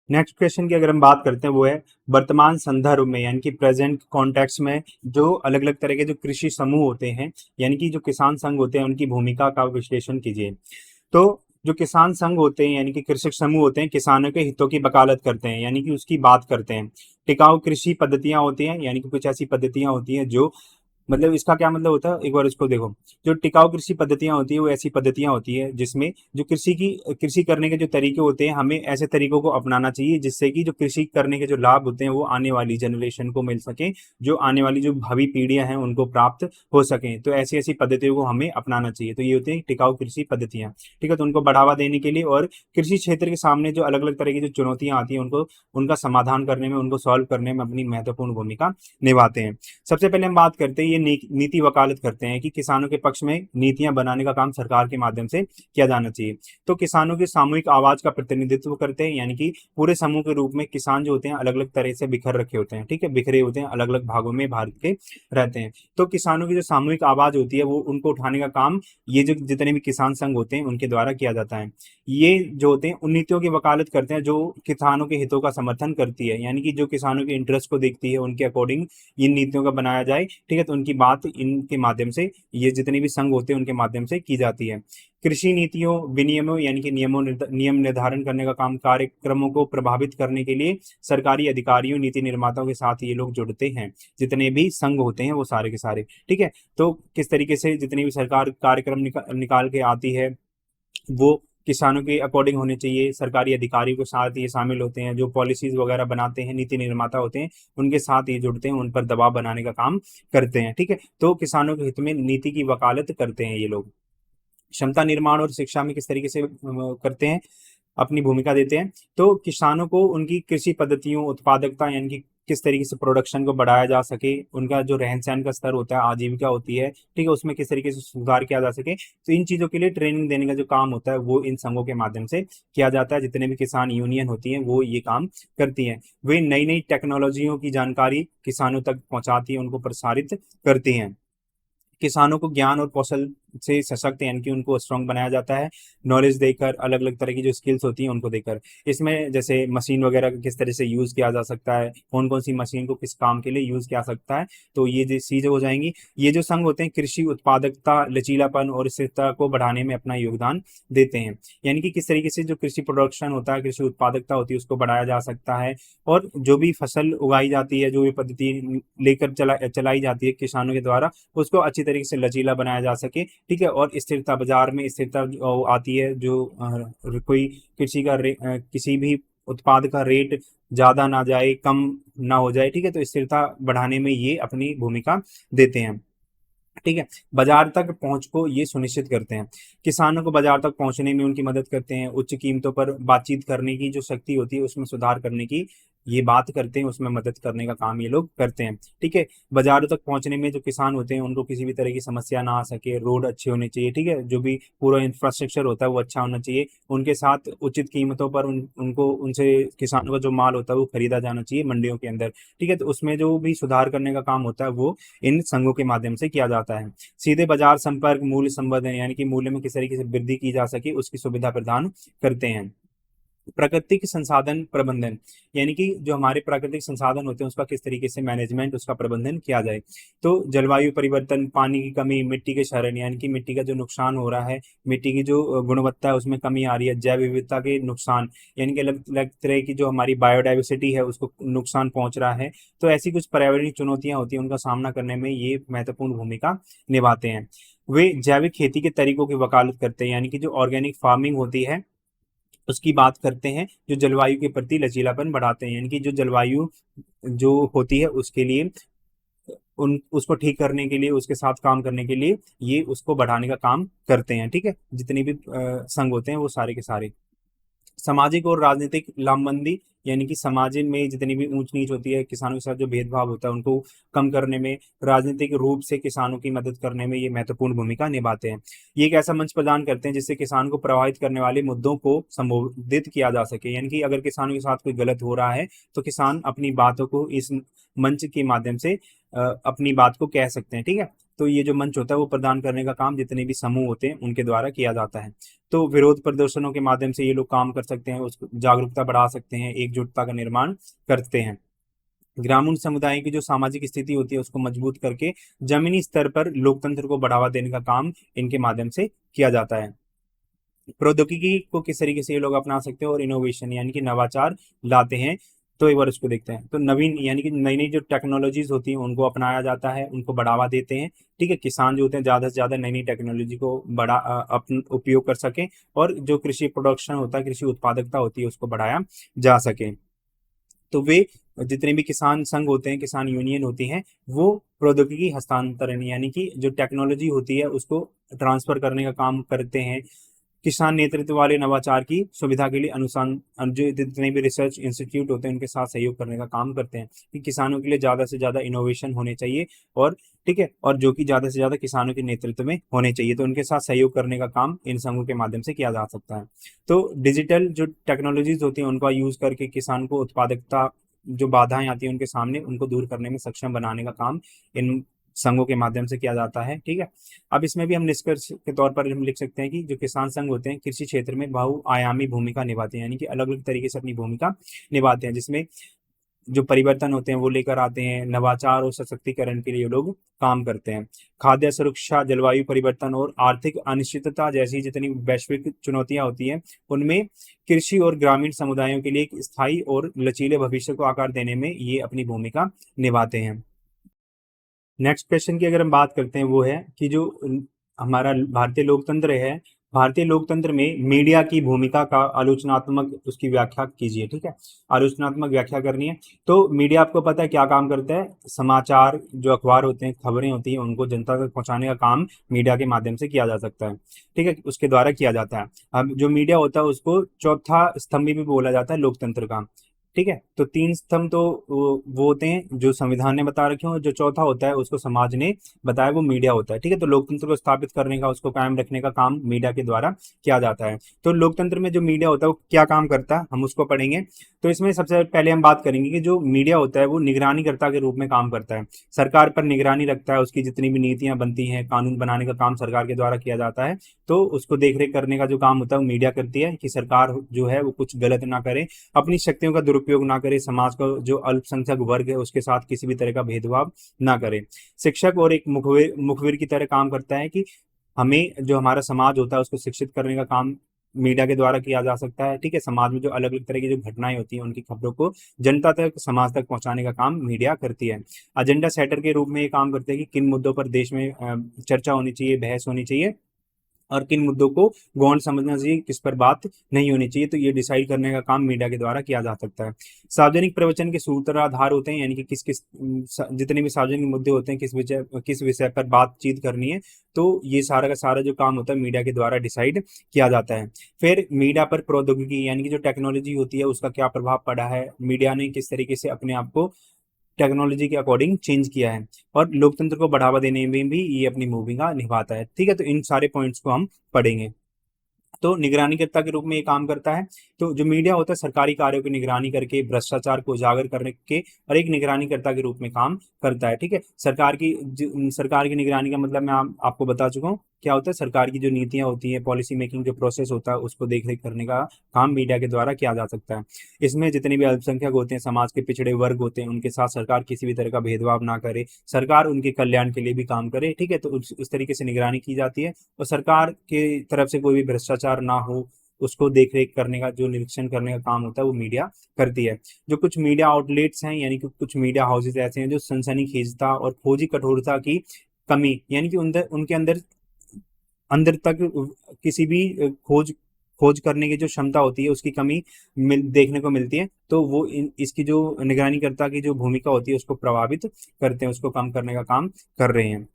नेक्स्ट क्वेश्चन की अगर हम बात करते हैं वो है वर्तमान संदर्भ में यानी कि प्रेजेंट कॉन्टेक्स्ट में जो अलग अलग तरह के जो कृषि समूह होते हैं यानी कि जो किसान संघ होते हैं उनकी भूमिका का विश्लेषण कीजिए। तो जो किसान संघ होते हैं यानी कि कृषक समूह होते हैं, किसानों के हितों की वकालत करते हैं यानी कि उसकी बात करते हैं। टिकाऊ कृषि पद्धतियां होती हैं यानी कि कुछ ऐसी पद्धतियां होती हैं जो, मतलब इसका क्या मतलब होता है, एक बार इसको देखो। जो टिकाऊ कृषि पद्धतियां होती है वो ऐसी पद्धतियां होती है जिसमें जो कृषि करने के जो तरीके होते हैं हमें ऐसे तरीकों को अपनाना चाहिए जिससे कि जो कृषि करने के जो लाभ होते हैं वो आने वाली जनरेशन को मिल सके, जो आने वाली जो भावी पीढ़ियां हैं उनको प्राप्त हो सके। तो ऐसी ऐसी पद्धतियों को हमें अपनाना चाहिए। तो ये होती है टिकाऊ कृषि पद्धतियां। ठीक है, तो उनको बढ़ावा देने के लिए और कृषि क्षेत्र के सामने जो अलग अलग तरह की जो चुनौतियां आती हैं उनको, उनका समाधान करने में, उनको सॉल्व करने में अपनी महत्वपूर्ण भूमिका निभाते हैं। सबसे पहले हम बात करते हैं ये नीति वकालत करते हैं कि किसानों के पक्ष में नीतियां बनाने का काम सरकार के माध्यम से किया जाना चाहिए। तो किसानों की सामूहिक आवाज का प्रतिनिधित्व करते हैं यानी कि पूरे समूह के रूप में किसान जो होते हैं अलग अलग तरह से बिखर रखे होते हैं। ठीक है, बिखरे होते हैं, अलग अलग भागों में भारत के रहते हैं। तो किसानों की जो सामूहिक आवाज होती है वो उनको उठाने का काम ये जो जितने भी किसान संघ होते हैं उनके द्वारा किया जाता है। ये जो होते हैं उन नीतियों की वकालत करते हैं जो किसानों के हितों का समर्थन करती है, यानी कि जो किसानों के इंटरेस्ट को देखती है उनके अकॉर्डिंग इन नीतियों का बनाया जाए। ठीक है, तो उनकी उनकी बात इनके माध्यम से, ये जितने भी संघ होते हैं उनके माध्यम से की जाती है। कृषि नीतियों विनियमों यानी कि नियम निर्धारण करने का काम, कार्यक्रमों को प्रभावित करने के लिए सरकारी अधिकारियों नीति निर्माताओं के साथ ये लोग जुड़ते हैं। जितने भी संघ होते हैं वो सारे के सारे, ठीक है। तो किस तरीके से जितनी भी सरकार कार्यक्रम निकाल के आती है वो किसानों के अकॉर्डिंग होने चाहिए। सरकारी अधिकारियों के साथ ये शामिल होते हैं, जो पॉलिसीज वगैरह बनाते हैं, नीति निर्माता होते हैं, उनके साथ ये जुड़ते हैं, उन पर दबाव बनाने का काम करते हैं, ठीक है। तो किसानों के हित में नीति की वकालत करते हैं ये लोग। क्षमता निर्माण और शिक्षा में किस तरीके से करते हैं, अपनी भूमिका देते हैं। तो किसानों को उनकी कृषि पद्धतियों, उत्पादकता यानी कि किस तरीके से प्रोडक्शन को बढ़ाया जा सके, उनका जो रहन सहन का स्तर होता है, आजीविका होती है, ठीक है, उसमें किस तरीके से सुधार किया जा सके, तो इन चीज़ों के लिए ट्रेनिंग देने का जो काम होता है वो इन संघों के माध्यम से किया जाता है। जितने भी किसान यूनियन होती हैं वो ये काम करती हैं। वे नई नई टेक्नोलॉजियों की जानकारी किसानों तक पहुंचाती है, उनको प्रसारित करती हैं। किसानों को ज्ञान और कौशल से सशक्त यानी कि उनको स्ट्रांग बनाया जाता है, नॉलेज देकर, अलग अलग तरह की जो स्किल्स होती हैं उनको देकर। इसमें जैसे मशीन वगैरह का किस तरह से यूज़ किया जा सकता है, कौन कौन सी मशीन को किस काम के लिए यूज़ किया सकता है, तो ये जो चीज़ें हो जाएंगी। ये जो संघ होते हैं कृषि उत्पादकता, लचीलापन और स्थिरता को बढ़ाने में अपना योगदान देते हैं। यानी कि किस तरीके से जो कृषि प्रोडक्शन होता है, कृषि उत्पादकता होती है, उसको बढ़ाया जा सकता है। और जो भी फसल उगाई जाती है, जो भी पद्धति लेकर चलाई जाती है किसानों के द्वारा, उसको अच्छी तरीके से लचीला बनाया जा सके, ठीक है। और स्थिरता, बाजार में स्थिरता जो आती है, जो कोई किसी भी उत्पाद का रेट ज्यादा ना जाए, कम ना हो जाए, ठीक है। तो स्थिरता बढ़ाने में ये अपनी भूमिका देते हैं, ठीक है। बाजार तक पहुंच को ये सुनिश्चित करते हैं, किसानों को बाजार तक पहुंचने में उनकी मदद करते हैं। उच्च कीमतों पर बातचीत करने की जो शक्ति होती है उसमें सुधार करने की ये बात करते हैं, उसमें मदद करने का काम ये लोग करते हैं, ठीक है। बाजारों तक पहुंचने में जो किसान होते हैं उनको किसी भी तरह की समस्या ना आ सके, रोड अच्छे होने चाहिए, ठीक है, जो भी पूरा इंफ्रास्ट्रक्चर होता है वो अच्छा होना चाहिए। उनके साथ उचित कीमतों पर उनको उनसे किसानों का जो माल होता है वो खरीदा जाना चाहिए मंडियों के अंदर, ठीक है। तो उसमें जो भी सुधार करने का काम होता है वो इन संघों के माध्यम से किया जाता है। सीधे बाजार संपर्क, मूल्य संवर्धन यानी कि मूल्य में किस तरीके से वृद्धि की जा सके उसकी सुविधा प्रदान करते हैं। प्राकृतिक संसाधन प्रबंधन यानी कि जो हमारे प्राकृतिक संसाधन होते हैं उसका किस तरीके से मैनेजमेंट, उसका प्रबंधन किया जाए। तो जलवायु परिवर्तन, पानी की कमी, मिट्टी के क्षरण यानी कि मिट्टी का जो नुकसान हो रहा है, मिट्टी की जो गुणवत्ता है उसमें कमी आ रही है, जैव विविधता के नुकसान यानी कि अलग अलग तरह की जो हमारी बायोडाइवर्सिटी है उसको नुकसान पहुंच रहा है। तो ऐसी कुछ पर्यावरणीय चुनौतियां होती हैं, उनका सामना करने में ये महत्वपूर्ण भूमिका निभाते हैं। वे जैविक खेती के तरीकों की वकालत करते हैं यानी कि जो ऑर्गेनिक फार्मिंग होती है उसकी बात करते हैं, जो जलवायु के प्रति लचीलापन बढ़ाते हैं यानी कि जो जलवायु जो होती है उसके लिए, उन उसको ठीक करने के लिए, उसके साथ काम करने के लिए ये उसको बढ़ाने का काम करते हैं, ठीक है। जितने भी संघ होते हैं वो सारे के सारे। सामाजिक और राजनीतिक लामबंदी यानी कि समाज में जितनी भी ऊंच नीच होती है, किसानों के साथ जो भेदभाव होता है उनको कम करने में, राजनीतिक रूप से किसानों की मदद करने में ये महत्वपूर्ण भूमिका निभाते हैं। ये एक ऐसा मंच प्रदान करते हैं जिससे किसान को प्रभावित करने वाले मुद्दों को संबोधित किया जा सके यानी कि अगर किसानों के साथ कोई गलत हो रहा है तो किसान अपनी बातों को इस मंच के माध्यम से अपनी बात को कह सकते हैं, ठीक है। तो ये जो मंच होता है वो प्रदान करने का काम जितने भी समूह होते हैं उनके द्वारा किया जाता है। तो विरोध प्रदर्शनों के माध्यम से ये लोग काम कर सकते हैं, उसको जागरूकता बढ़ा सकते हैं, एकजुटता का निर्माण करते हैं। ग्रामीण समुदाय की जो सामाजिक स्थिति होती है उसको मजबूत करके जमीनी स्तर पर लोकतंत्र को बढ़ावा देने का काम इनके माध्यम से किया जाता है। प्रौद्योगिकी को किस तरीके से ये लोग अपना सकते हैं और इनोवेशन यानी कि नवाचार लाते हैं, तो एक बार उसको देखते हैं। तो नवीन यानी कि नई नई जो टेक्नोलॉजीज होती हैं उनको अपनाया जाता है, उनको बढ़ावा देते हैं, ठीक है। किसान जो होते हैं ज़्यादा से ज़्यादा नई नई टेक्नोलॉजी को अपन उपयोग कर सकें और जो कृषि प्रोडक्शन होता है, कृषि उत्पादकता होती है उसको बढ़ाया जा सके। तो वे जितने भी किसान संघ होते हैं, किसान यूनियन होती हैं, वो प्रौद्योगिकी हस्तांतरण यानी कि जो टेक्नोलॉजी होती है उसको ट्रांसफर करने का काम करते हैं। किसान नेतृत्व वाले नवाचार की सुविधा के लिए जो जितने भी रिसर्च इंस्टीट्यूट होते हैं उनके साथ सहयोग करने का काम करते हैं कि किसानों के लिए ज़्यादा से ज़्यादा इनोवेशन होने चाहिए, और ठीक है, और जो कि ज़्यादा से ज़्यादा किसानों के नेतृत्व में होने चाहिए, तो उनके साथ सहयोग करने का काम इन संघों के माध्यम से किया जा सकता है। तो डिजिटल जो टेक्नोलॉजीज होती हैं उनका यूज़ करके किसान को उत्पादकता जो बाधाएं आती हैं उनके सामने, उनको दूर करने में सक्षम बनाने का काम इन संघों के माध्यम से किया जाता है, ठीक है। अब इसमें भी हम निष्कर्ष के तौर पर हम लिख सकते हैं कि जो किसान संघ होते हैं कृषि क्षेत्र में बहुआयामी भूमिका निभाते हैं यानी कि अलग अलग तरीके से अपनी भूमिका निभाते हैं, जिसमें जो परिवर्तन होते हैं वो लेकर आते हैं, नवाचार और सशक्तिकरण के लिए ये लोग काम करते हैं। खाद्य सुरक्षा, जलवायु परिवर्तन और आर्थिक अनिश्चितता जैसी जितनी वैश्विक चुनौतियां होती हैं, उनमें कृषि और ग्रामीण समुदायों के लिए एक स्थायी और लचीले भविष्य को आकार देने में ये अपनी भूमिका निभाते हैं। नेक्स्ट क्वेश्चन की अगर हम बात करते हैं वो है कि जो हमारा भारतीय लोकतंत्र है, भारतीय लोकतंत्र में मीडिया की भूमिका का आलोचनात्मक उसकी व्याख्या कीजिए। ठीक है, आलोचनात्मक व्याख्या करनी है। तो मीडिया आपको पता है क्या काम करता है, समाचार जो अखबार होते हैं, खबरें होती हैं, उनको जनता तक पहुंचाने का काम मीडिया के माध्यम से किया जा सकता है। ठीक है, उसके द्वारा किया जाता है। अब जो मीडिया होता है उसको चौथा स्तंभ भी बोला जाता है लोकतंत्र का। ठीक है, तो तीन स्तंभ तो वो होते हैं जो संविधान ने बता रखे हो, जो चौथा होता है उसको समाज ने बताया, वो मीडिया होता है। ठीक है, तो लोकतंत्र को स्थापित करने का, उसको कायम रखने का काम मीडिया के द्वारा किया जाता है। तो लोकतंत्र में जो मीडिया होता है वो क्या काम करता है, हम उसको पढ़ेंगे। तो इसमें सबसे पहले हम बात करेंगे कि जो मीडिया होता है वो निगरानीकर्ता के रूप में काम करता है, सरकार पर निगरानी रखता है, उसकी जितनी भी नीतियां बनती हैं, कानून बनाने का काम सरकार के द्वारा किया जाता है। तो उसको देखरेख करने का जो काम होता है वो मीडिया करती है, कि सरकार जो है वो कुछ गलत ना करे, अपनी शक्तियों का दुरुपयोग ना करे, समाज का जो अल्पसंख्यक वर्ग है उसके साथ किसी भी तरह का भेदभाव ना करे। शिक्षक और एक मुखबिर की तरह काम करता है, कि हमें जो हमारा समाज होता है उसको शिक्षित करने का काम मीडिया के द्वारा किया जा सकता है। ठीक है, समाज में जो अलग अलग तरह की जो घटनाएं होती हैं उनकी खबरों को जनता तक, समाज तक पहुंचाने का काम मीडिया करती है। एजेंडा सेटर के रूप में ये काम करते हैं कि किन मुद्दों पर देश में चर्चा होनी चाहिए, बहस होनी चाहिए, और किन मुद्दों को गौण समझना चाहिए, किस पर बात नहीं होनी चाहिए, तो ये डिसाइड करने का काम मीडिया के द्वारा किया जा सकता है। सार्वजनिक प्रवचन के सूत्राधार होते हैं, यानी कि किस किस जितने भी सार्वजनिक मुद्दे होते हैं, किस विषय पर बातचीत करनी है, तो ये सारा का सारा जो काम होता है मीडिया के द्वारा डिसाइड किया जाता है। फिर मीडिया पर प्रौद्योगिकी, यानी कि जो टेक्नोलॉजी होती है उसका क्या प्रभाव पड़ा है, मीडिया ने किस तरीके से अपने आप को टेक्नोलॉजी के अकॉर्डिंग चेंज किया है, और लोकतंत्र को बढ़ावा देने में भी ये अपनी भूमिका निभाता है। ठीक है, तो इन सारे पॉइंट्स को हम पढ़ेंगे। तो निगरानीकर्ता के रूप में ये काम करता है। तो जो मीडिया होता है सरकारी कार्यों की निगरानी करके, भ्रष्टाचार को उजागर करने के, और एक निगरानीकर्ता के रूप में काम करता है। ठीक है, सरकार की निगरानी का मतलब मैं आपको बता चुका हूँ क्या होता है। सरकार की जो नीतियां होती हैं, पॉलिसी मेकिंग जो प्रोसेस होता है, उसको देख रेख करने का काम मीडिया के द्वारा किया जा सकता है। इसमें जितने भी अल्पसंख्यक होते हैं, समाज के पिछड़े वर्ग होते हैं, उनके साथ सरकार किसी भी तरह का भेदभाव ना करे, सरकार उनके कल्याण के लिए भी काम करे। ठीक है, तो उस तरीके से निगरानी की जाती है, और सरकार की तरफ से कोई भी भ्रष्टाचार ना हो उसको देख रेख करने का, जो निरीक्षण करने का काम होता है वो मीडिया करती है। जो कुछ मीडिया आउटलेट्स हैं, यानी कि कुछ मीडिया हाउसेज ऐसे हैं जो सनसनीखेजता और खोजी कठोरता की कमी, यानी कि उनके अंदर अंदर तक किसी भी खोज खोज करने की जो क्षमता होती है उसकी कमी देखने को मिलती है, तो वो इसकी जो निगरानीकर्ता की जो भूमिका होती है उसको प्रभावित करते हैं, उसको कम करने का काम कर रहे हैं।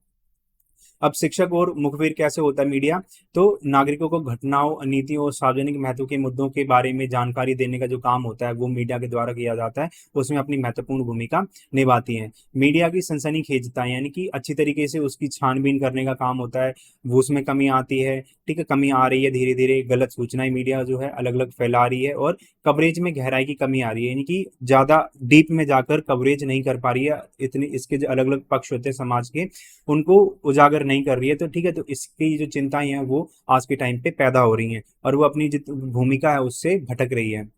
अब शिक्षक और मुखबिर कैसे होता है मीडिया, तो नागरिकों को घटनाओं, नीतियों और सार्वजनिक महत्व के मुद्दों के बारे में जानकारी देने का जो काम होता है वो मीडिया के द्वारा किया जाता है, उसमें अपनी महत्वपूर्ण भूमिका निभाती है। मीडिया की सनसनीखेजता, यानी कि अच्छी तरीके से उसकी छानबीन करने का काम होता है, वो उसमें कमी आती है। ठीक है, कमी आ रही है धीरे धीरे, गलत सूचनाएं मीडिया जो है अलग अलग फैला रही है, और कवरेज में गहराई की कमी आ रही है, यानी कि ज्यादा डीप में जाकर कवरेज नहीं कर पा रही है, इतने इसके जो अलग अलग पक्ष होते हैं समाज के उनको उजागर नहीं कर रही है। तो ठीक है, तो इसकी जो चिंताएं हैं वो आज के टाइम पे पैदा हो रही हैं, और वो अपनी जित भूमिका है उससे भटक रही है।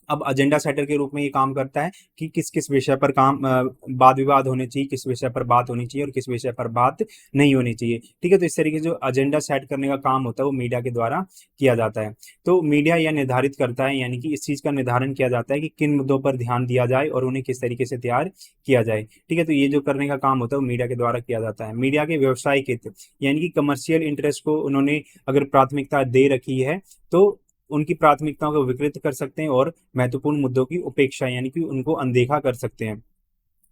अब एजेंडा सेटर के रूप में ये काम करता है कि किस किस विषय पर वाद विवाद होने चाहिए, किस विषय पर बात होनी चाहिए और किस विषय पर बात नहीं होनी चाहिए। ठीक है, तो इस तरीके से जो एजेंडा सेट करने का काम होता है वो मीडिया के द्वारा किया जाता है। तो मीडिया यह निर्धारित करता है, यानी कि इस चीज का निर्धारण किया जाता है कि किन मुद्दों पर ध्यान दिया जाए और उन्हें किस तरीके से तैयार किया जाए। ठीक है, तो ये जो करने का काम होता है वो मीडिया के द्वारा किया जाता है। मीडिया के व्यवसायिक हित, यानी कि कमर्शियल इंटरेस्ट को उन्होंने अगर प्राथमिकता दे रखी है, तो उनकी प्राथमिकताओं को विकृत कर सकते हैं, और महत्वपूर्ण मुद्दों की उपेक्षा, यानी कि उनको अनदेखा कर सकते हैं।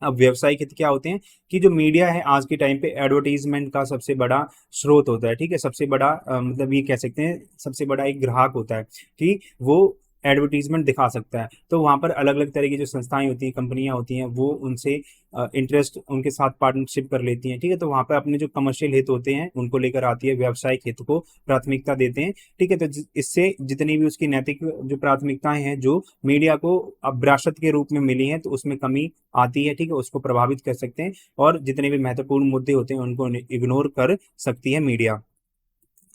अब व्यवसायिक हित क्या होते हैं, कि जो मीडिया है आज के टाइम पे एडवर्टीजमेंट का सबसे बड़ा स्रोत होता है। ठीक है, सबसे बड़ा मतलब ये कह सकते हैं सबसे बड़ा एक ग्राहक होता है, कि वो एडवर्टीजमेंट दिखा सकता है। तो वहाँ पर अलग अलग तरह की जो संस्थाएं होती हैं, कंपनियां होती हैं, वो उनसे इंटरेस्ट, उनके साथ पार्टनरशिप कर लेती हैं। ठीक है, तो वहाँ पर अपने जो कमर्शियल हित होते हैं उनको लेकर आती है, व्यावसायिक हित को प्राथमिकता देते हैं। ठीक है, तो इससे जितनी भी उसकी नैतिक जो प्राथमिकताएं हैं जो मीडिया को अब विरासत के रूप में मिली हैं, तो उसमें कमी आती है। ठीक है, उसको प्रभावित कर सकते हैं, और जितने भी महत्वपूर्ण मुद्दे होते हैं उनको इग्नोर कर सकती है मीडिया।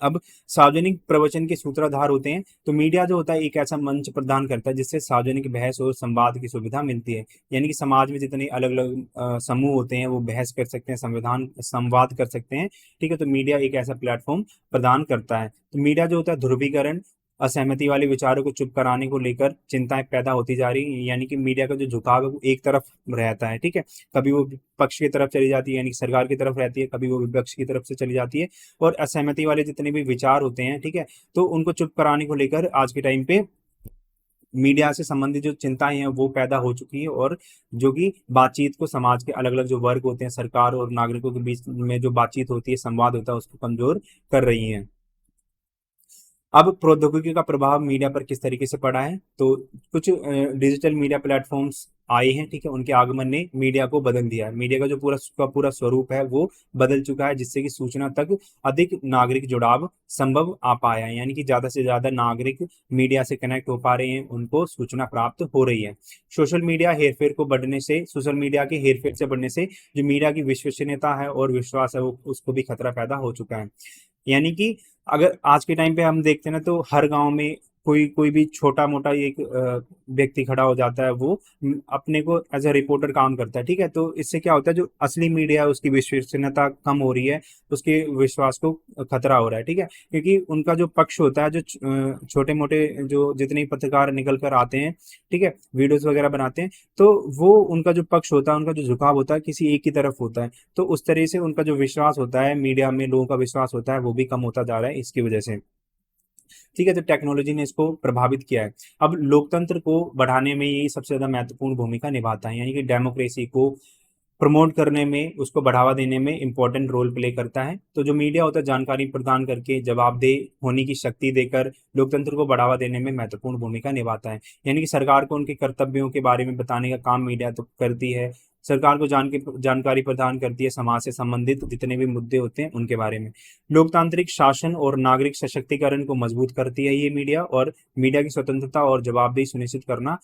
अब सार्वजनिक प्रवचन के सूत्रधार होते हैं, तो मीडिया जो होता है एक ऐसा मंच प्रदान करता है जिससे सार्वजनिक बहस और संवाद की सुविधा मिलती है। यानी कि समाज में जितने अलग अलग समूह होते हैं वो बहस कर सकते हैं, संविधान संवाद कर सकते हैं। ठीक है, तो मीडिया एक ऐसा प्लेटफॉर्म प्रदान करता है। तो मीडिया जो होता है ध्रुवीकरण, असहमति वाले विचारों को चुप कराने को लेकर चिंताएं पैदा होती जा रही हैं। यानी कि मीडिया का जो झुकाव है वो एक तरफ रहता है। ठीक है, कभी वो पक्ष की तरफ चली जाती है यानी कि सरकार की तरफ रहती है, कभी वो विपक्ष की तरफ से चली जाती है। और असहमति वाले जितने भी विचार होते हैं, ठीक है, तो उनको चुप कराने को लेकर आज के टाइम पे मीडिया से संबंधित जो चिंताएं हैं वो पैदा हो चुकी है, और जो कि बातचीत को समाज के अलग अलग जो वर्ग होते हैं, सरकार और नागरिकों के बीच में जो बातचीत होती है, संवाद होता है, उसको कमजोर कर रही है। अब प्रौद्योगिकी का प्रभाव मीडिया पर किस तरीके से पड़ा है, तो कुछ डिजिटल मीडिया प्लेटफॉर्म्स आए हैं। ठीक है, उनके आगमन ने मीडिया को बदल दिया है। मीडिया का जो पूरा स्वरूप है वो बदल चुका है, जिससे कि सूचना तक अधिक नागरिक जुड़ाव संभव आ पाया है। यानी कि ज्यादा से ज्यादा नागरिक मीडिया से कनेक्ट हो पा रहे हैं, उनको सूचना प्राप्त हो रही है। सोशल मीडिया के हेरफेर से बढ़ने से जो मीडिया की विश्वसनीयता है और विश्वास है वो उसको भी खतरा पैदा हो चुका है। यानी कि अगर आज के टाइम पे हम देखते हैं ना, तो हर गांव में कोई कोई भी छोटा मोटा एक व्यक्ति खड़ा हो जाता है, वो अपने को एज अ रिपोर्टर काम करता है। ठीक है, तो इससे क्या होता है, जो असली मीडिया है उसकी विश्वसनीयता कम हो रही है, उसके विश्वास को खतरा हो रहा है। ठीक है, क्योंकि उनका जो पक्ष होता है, जो छोटे मोटे जो जितने पत्रकार निकल कर आते हैं, ठीक है, वीडियोस वगैरह बनाते हैं, तो वो उनका जो पक्ष होता है, उनका जो झुकाव होता है किसी एक की तरफ होता है। तो उस तरह से उनका जो विश्वास होता है, मीडिया में लोगों का विश्वास होता है, वो भी कम होता जा रहा है इसकी वजह से। ठीक है, तो टेक्नोलॉजी ने इसको प्रभावित किया है। अब लोकतंत्र को बढ़ाने में ये सबसे ज्यादा महत्वपूर्ण भूमिका निभाता है। यानी कि डेमोक्रेसी को प्रमोट करने में, उसको बढ़ावा देने में इंपॉर्टेंट रोल प्ले करता है। तो जो मीडिया होता है जानकारी प्रदान करके, जवाबदेह होने की शक्ति देकर लोकतंत्र को बढ़ावा देने में महत्वपूर्ण भूमिका निभाता है। यानी कि सरकार को उनके कर्तव्यों के बारे में बताने का काम मीडिया तो करती है, सरकार को जानकारी प्रदान करती है समाज से संबंधित जितने भी मुद्दे होते हैं उनके बारे में। लोकतांत्रिक शासन और नागरिक सशक्तिकरण को मजबूत करती है ये मीडिया, और मीडिया की स्वतंत्रता और जवाबदेही सुनिश्चित करना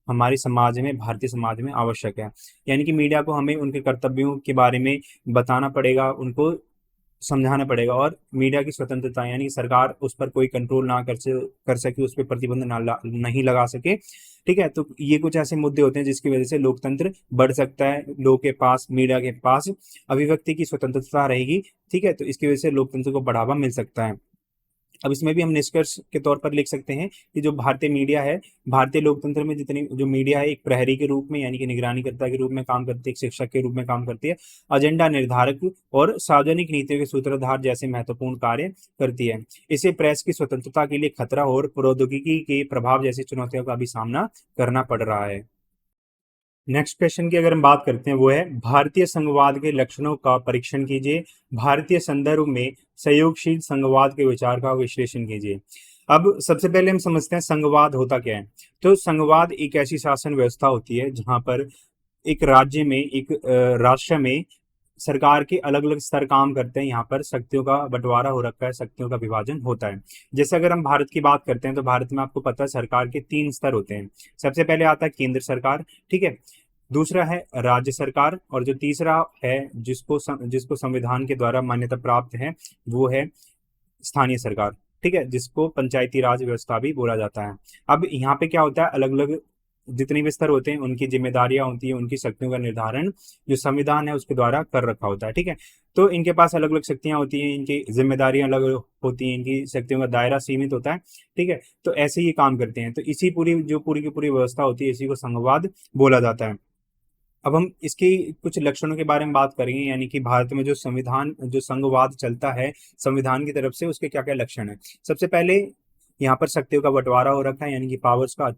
हमारे समाज में, भारतीय समाज में आवश्यक है। यानी कि मीडिया को हमें उनके कर्तव्यों के बारे में बताना पड़ेगा, उनको समझाना पड़ेगा, और मीडिया की स्वतंत्रता यानी कि सरकार उस पर कोई कंट्रोल ना कर सके, उस पर प्रतिबंध नहीं लगा सके। ठीक है, तो ये कुछ ऐसे मुद्दे होते हैं जिसकी वजह से लोकतंत्र बढ़ सकता है, लोगों के पास, मीडिया के पास अभिव्यक्ति की स्वतंत्रता रहेगी। ठीक है, तो इसकी वजह से लोकतंत्र को बढ़ावा मिल सकता है। अब इसमें भी हम निष्कर्ष के तौर पर लिख सकते हैं कि जो भारतीय मीडिया है, भारतीय लोकतंत्र में जितनी जो मीडिया है, एक प्रहरी के रूप में यानी कि निगरानीकर्ता के रूप में काम करती है, एक शिक्षक के रूप में काम करती है, एजेंडा निर्धारक और सार्वजनिक नीतियों के सूत्रधार जैसे महत्वपूर्ण कार्य करती है। इसे प्रेस की स्वतंत्रता के लिए खतरा और प्रौद्योगिकी के प्रभाव जैसी चुनौतियों का भी सामना करना पड़ रहा है। नेक्स्ट क्वेश्चन की अगर हम बात करते हैं, वो है भारतीय संघवाद के लक्षणों का परीक्षण कीजिए, भारतीय संदर्भ में सहयोगशील संघवाद के विचार का विश्लेषण कीजिए। अब सबसे पहले हम समझते हैं संघवाद होता क्या है। तो संघवाद एक ऐसी शासन व्यवस्था होती है जहां पर एक राज्य में, एक राष्ट्र में सरकार के अलग अलग स्तर काम करते हैं। यहाँ पर शक्तियों का बंटवारा हो रखा है, शक्तियों का विभाजन होता है। जैसे अगर हम भारत की बात करते हैं, तो भारत में आपको पता है सरकार के 3 स्तर होते हैं। सबसे पहले आता है केंद्र सरकार, ठीक है, दूसरा है राज्य सरकार, और जो तीसरा है जिसको संविधान के द्वारा मान्यता प्राप्त है, वो है स्थानीय सरकार। ठीक है, जिसको पंचायती राज व्यवस्था भी बोला जाता है। अब यहाँ पे क्या होता है, अलग अलग जितने भी स्तर होते हैं उनकी जिम्मेदारियां होती है, उनकी शक्तियों का निर्धारण जो संविधान है उसके द्वारा कर रखा होता है। ठीक है, तो इनके पास अलग अलग शक्तियां होती हैं, इनकी जिम्मेदारियां अलग अलग होती हैं, इनकी शक्तियों का दायरा सीमित होता है। ठीक है, तो ऐसे ही काम करते हैं। तो इसी पूरी की पूरी व्यवस्था होती है, इसी को संघवाद बोला जाता है। अब हम इसके कुछ लक्षणों के बारे में बात करेंगे, यानी कि भारत में जो संघवाद चलता है संविधान की तरफ से, उसके क्या क्या लक्षण है। सबसे पहले यहाँ पर शक्तियों का बंटवारा हो रखा है, यानी कि पावर्स का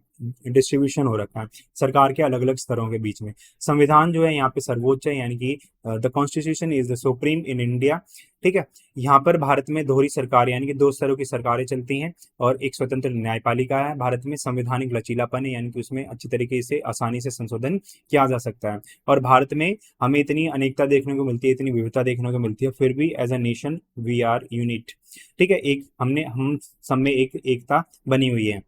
डिस्ट्रीब्यूशन हो रखा है सरकार के अलग अलग स्तरों के बीच में। संविधान जो है यहाँ पे सर्वोच्च है, यानी कि the constitution is the supreme in India. ठीक है, यहाँ पर भारत में दोहरी सरकार यानी कि 2 स्तरों की सरकारें चलती हैं, और एक स्वतंत्र न्यायपालिका है। भारत में संवैधानिक लचीलापन है, यानी कि उसमें अच्छी तरीके से आसानी से संशोधन किया जा सकता है। और भारत में हमें इतनी अनेकता देखने को मिलती है, इतनी विविधता देखने को मिलती है, फिर भी as a nation we are unit. ठीक है, हम सब में एक एकता बनी हुई है।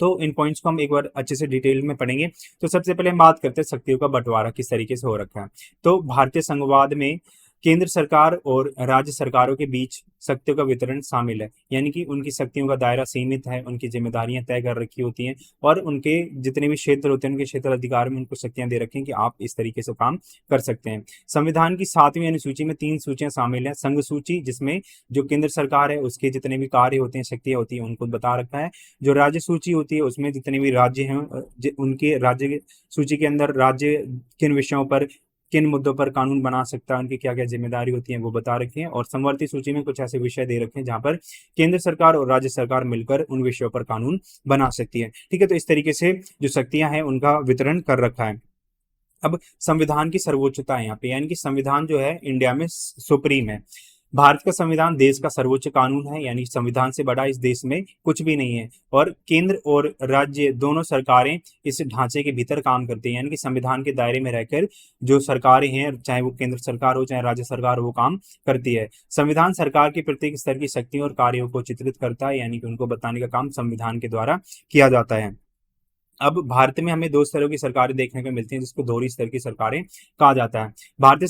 तो इन पॉइंट्स को हम एक बार अच्छे से डिटेल में पढ़ेंगे। तो सबसे पहले हम बात करते हैं शक्तियों का बंटवारा किस तरीके से हो रखा है। तो भारतीय संघवाद में केंद्र सरकार और राज्य सरकारों के बीच शक्तियों का वितरण शामिल है, यानी कि उनकी शक्तियों का दायरा सीमित है, उनकी जिम्मेदारियां तय कर रखी होती हैं और उनके जितने भी क्षेत्र होते हैं उनके क्षेत्र अधिकार में उनको शक्तियां दे रखी हैं कि आप इस तरीके से काम कर सकते हैं। संविधान की 7वीं अनुसूची में 3 सूचियां शामिल हैं। संघ सूची, जिसमें जो केंद्र सरकार है उसके जितने भी कार्य होते हैं, शक्तियां होती हैं, उनको बता रखा है। जो राज्य सूची होती है उसमें जितने भी राज्य हैं उनके राज्य सूची के अंदर राज्य किन विषयों पर, किन मुद्दों पर कानून बना सकता है, उनकी क्या क्या जिम्मेदारी होती है वो बता रखी है। और समवर्ती सूची में कुछ ऐसे विषय दे रखे हैं जहां पर केंद्र सरकार और राज्य सरकार मिलकर उन विषयों पर कानून बना सकती है। ठीक है, तो इस तरीके से जो शक्तियां हैं उनका वितरण कर रखा है। अब संविधान की सर्वोच्चता है यहाँ पे, यानी कि संविधान जो है इंडिया में सुप्रीम है। भारत का संविधान देश का सर्वोच्च कानून है, यानी संविधान से बड़ा इस देश में कुछ भी नहीं है। और केंद्र और राज्य दोनों सरकारें इस ढांचे के भीतर काम करती हैं, यानी कि संविधान के दायरे में रहकर जो सरकारें हैं, चाहे वो केंद्र सरकार हो चाहे राज्य सरकार हो, वो काम करती है। संविधान सरकार के प्रत्येक स्तर की शक्तियों और कार्यों को चित्रित करता है, यानी कि उनको बताने का काम संविधान के द्वारा किया जाता है। अब भारत में हमें 2 स्तरों की सरकारें देखने को मिलती हैं, जिसको दोहरी स्तर की सरकारें कहा जाता है। भारतीय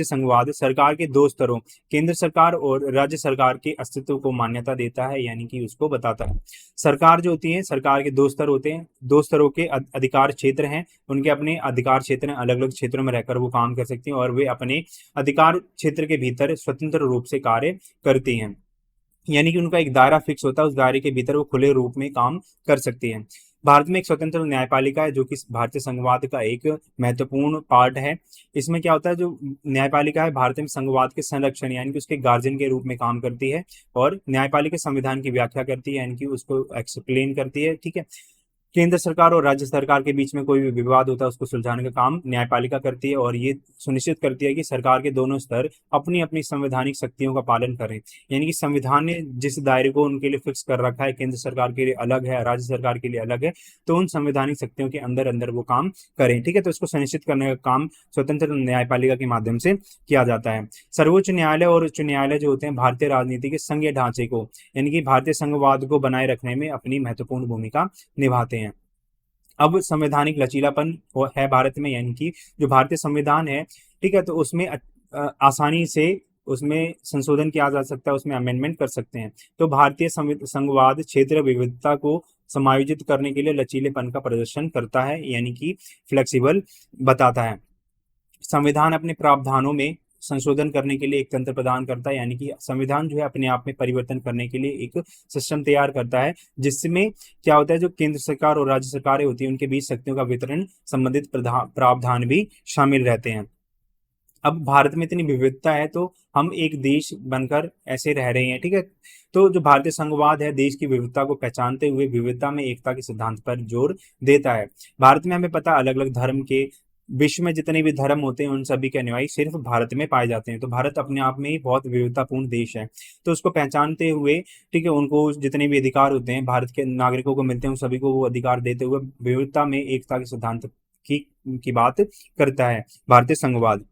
संघवाद सरकार के 2 स्तरों, केंद्र सरकार और राज्य सरकार के अस्तित्व को मान्यता देता है, यानी कि उसको बताता है। सरकार जो होती है, सरकार के 2 स्तर होते हैं, 2 स्तरों के अधिकार क्षेत्र हैं, उनके अपने अधिकार क्षेत्र हैं, अलग अलग क्षेत्रों में रहकर वो काम कर सकती हैं और वे अपने अधिकार क्षेत्र के भीतर स्वतंत्र रूप से कार्य करती हैं, यानी कि उनका एक दायरा फिक्स होता है, उस दायरे के भीतर वो खुले रूप में काम कर सकती है। भारत में एक स्वतंत्र न्यायपालिका है, जो कि भारतीय संघवाद का एक महत्वपूर्ण पार्ट है। इसमें क्या होता है, जो न्यायपालिका है भारत में संघवाद के संरक्षण यानी कि उसके गार्जियन के रूप में काम करती है और न्यायपालिका संविधान की व्याख्या करती है, यानी कि उसको एक्सप्लेन करती है। ठीक है, केंद्र सरकार और राज्य सरकार के बीच में कोई भी विवाद होता है उसको सुलझाने का काम न्यायपालिका करती है और ये सुनिश्चित करती है कि सरकार के दोनों स्तर अपनी अपनी संवैधानिक शक्तियों का पालन करें, यानी कि संविधान ने जिस दायरे को उनके लिए फिक्स कर रखा है, केंद्र सरकार के लिए अलग है, राज्य सरकार के लिए अलग है, तो उन संवैधानिक शक्तियों के अंदर अंदर वो काम करें। ठीक है, तो इसको सुनिश्चित करने का काम स्वतंत्र न्यायपालिका के माध्यम से किया जाता है। सर्वोच्च न्यायालय और उच्च न्यायालय जो होते हैं भारतीय राजनीति के संघीय ढांचे को, यानी कि भारतीय संघवाद को बनाए रखने में अपनी महत्वपूर्ण भूमिका निभाते हैं। अब संवैधानिक लचीलापन है भारत में, यानी कि जो भारतीय संविधान है, ठीक है, तो उसमें आसानी से उसमें संशोधन किया जा सकता है, उसमें अमेंडमेंट कर सकते हैं। तो भारतीय संघवाद क्षेत्र विविधता को समायोजित करने के लिए लचीलेपन का प्रदर्शन करता है, यानी कि फ्लेक्सिबल बताता है। संविधान अपने प्रावधानों में संशोधन करने के लिए एक तंत्र प्रदान करता है, यानी कि संविधान जो है अपने आप में परिवर्तन करने के लिए एक सिस्टम तैयार करता है, जिसमें क्या होता है, जो केंद्र सरकार और राज्य सरकारें होती है उनके बीच शक्तियों का वितरण संबंधित प्रावधान भी शामिल रहते हैं। अब भारत में इतनी विविधता है तो हम एक देश बनकर ऐसे रह रहे हैं। ठीक है, तो जो भारतीय संघवाद है देश की विविधता को पहचानते हुए विविधता में एकता के सिद्धांत पर जोर देता है। भारत में हमें पता अलग अलग धर्म के, विश्व में जितने भी धर्म होते हैं उन सभी के अनुयायी सिर्फ भारत में पाए जाते हैं, तो भारत अपने आप में ही बहुत विविधतापूर्ण देश है। तो उसको पहचानते हुए, ठीक है, उनको जितने भी अधिकार होते हैं भारत के नागरिकों को मिलते हैं, उन सभी को वो अधिकार देते हुए विविधता में एकता के सिद्धांत की बात करता है भारतीय संघवाद।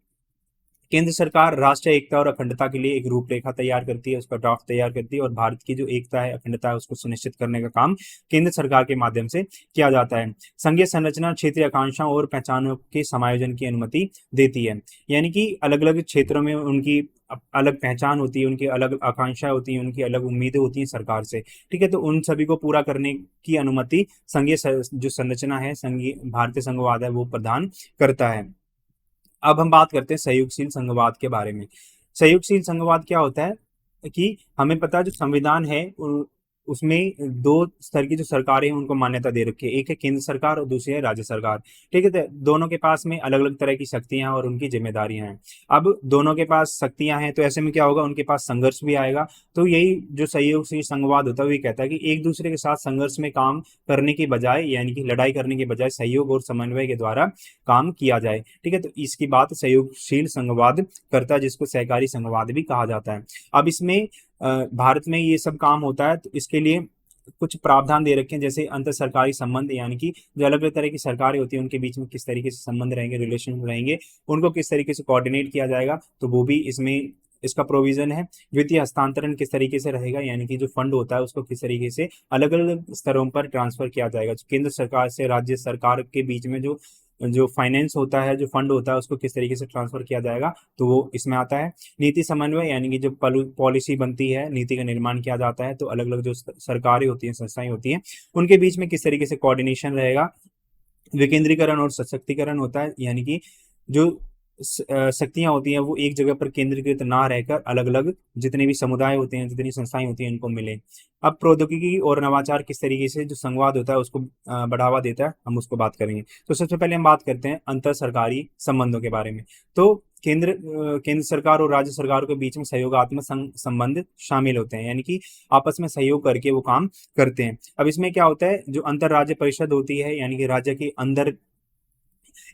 केंद्र सरकार राष्ट्रीय एकता और अखंडता के लिए एक रूपरेखा तैयार करती है, उसका ड्राफ्ट तैयार करती है और भारत की जो एकता है, अखंडता है, उसको सुनिश्चित करने का काम केंद्र सरकार के माध्यम से किया जाता है। संघीय संरचना क्षेत्रीय आकांक्षाओं और पहचानों के समायोजन की अनुमति देती है, यानी कि अलग अलग क्षेत्रों में उनकी अलग पहचान होती है, उनकी अलग आकांक्षाएं होती हैं, उनकी अलग उम्मीदें होती हैं सरकार से। ठीक है, तो उन सभी को पूरा करने की अनुमति संघीय जो संरचना है, संघीय भारतीय संघवाद है, वो प्रदान करता है। अब हम बात करते हैं सहयोगशील संघवाद के बारे में। सहयोगशील संघवाद क्या होता है कि हमें पता है जो संविधान है उसमें 2 स्तर की जो सरकारें हैं उनको मान्यता दे रखी है, एक है केंद्र सरकार और दूसरी है राज्य सरकार। ठीक है, तो दोनों के पास में अलग अलग तरह की शक्तियां हैं और उनकी जिम्मेदारियां हैं। अब दोनों के पास शक्तियां हैं तो ऐसे में क्या होगा, उनके पास संघर्ष भी आएगा। तो यही जो सहयोगशील संघवाद होता है वो कहता है कि एक दूसरे के साथ संघर्ष में काम करने की बजाय, यानी कि लड़ाई करने के बजाय सहयोग और समन्वय के द्वारा काम किया जाए। ठीक है, तो इसकी बात सहयोगशील संघवाद करता है, जिसको सहकारी संघवाद भी कहा जाता है। अब इसमें भारत में ये सब काम होता है तो इसके लिए कुछ प्रावधान दे रखे हैं, जैसे अंतर सरकारी संबंध, यानी कि जो अलग अलग तरह की सरकारें होती हैं उनके बीच में किस तरीके से संबंध रहेंगे, रिलेशन रहेंगे, उनको किस तरीके से कोऑर्डिनेट किया जाएगा, तो वो भी इसमें इसका प्रोविजन है। वित्तीय हस्तांतरण किस तरीके से रहेगा, यानी कि जो फंड होता है उसको किस तरीके से अलग अलग स्तरों पर ट्रांसफर किया जाएगा, केंद्र सरकार से राज्य सरकार के बीच में जो जो फाइनेंस होता है, जो फंड होता है, उसको किस तरीके से ट्रांसफर किया जाएगा, तो वो इसमें आता है। नीति समन्वय यानी कि जब पॉलिसी बनती है, नीति का निर्माण किया जाता है, तो अलग अलग जो सरकारें होती हैं, संस्थाएं होती हैं, उनके बीच में किस तरीके से कोऑर्डिनेशन रहेगा। विकेंद्रीकरण और सशक्तिकरण होता है, यानी कि जो शक्तियां होती हैं वो एक जगह पर केंद्रीकृत ना रहकर अलग अलग जितने भी समुदाय होते हैं, जितनी संस्थाएं होती हैं, इनको मिले। अब प्रौद्योगिकी और नवाचार किस तरीके से जो संवाद होता है उसको बढ़ावा देता है, हम उसको बात करेंगे। तो सबसे पहले हम बात करते हैं अंतर सरकारी संबंधों के बारे में। तो केंद्र सरकार और राज्य सरकार के बीच में सहयोगात्मक संबंध शामिल होते हैं, यानी कि आपस में सहयोग करके वो काम करते हैं। अब इसमें क्या होता है, जो अंतर राज्य परिषद होती है, यानी कि राज्य के अंदर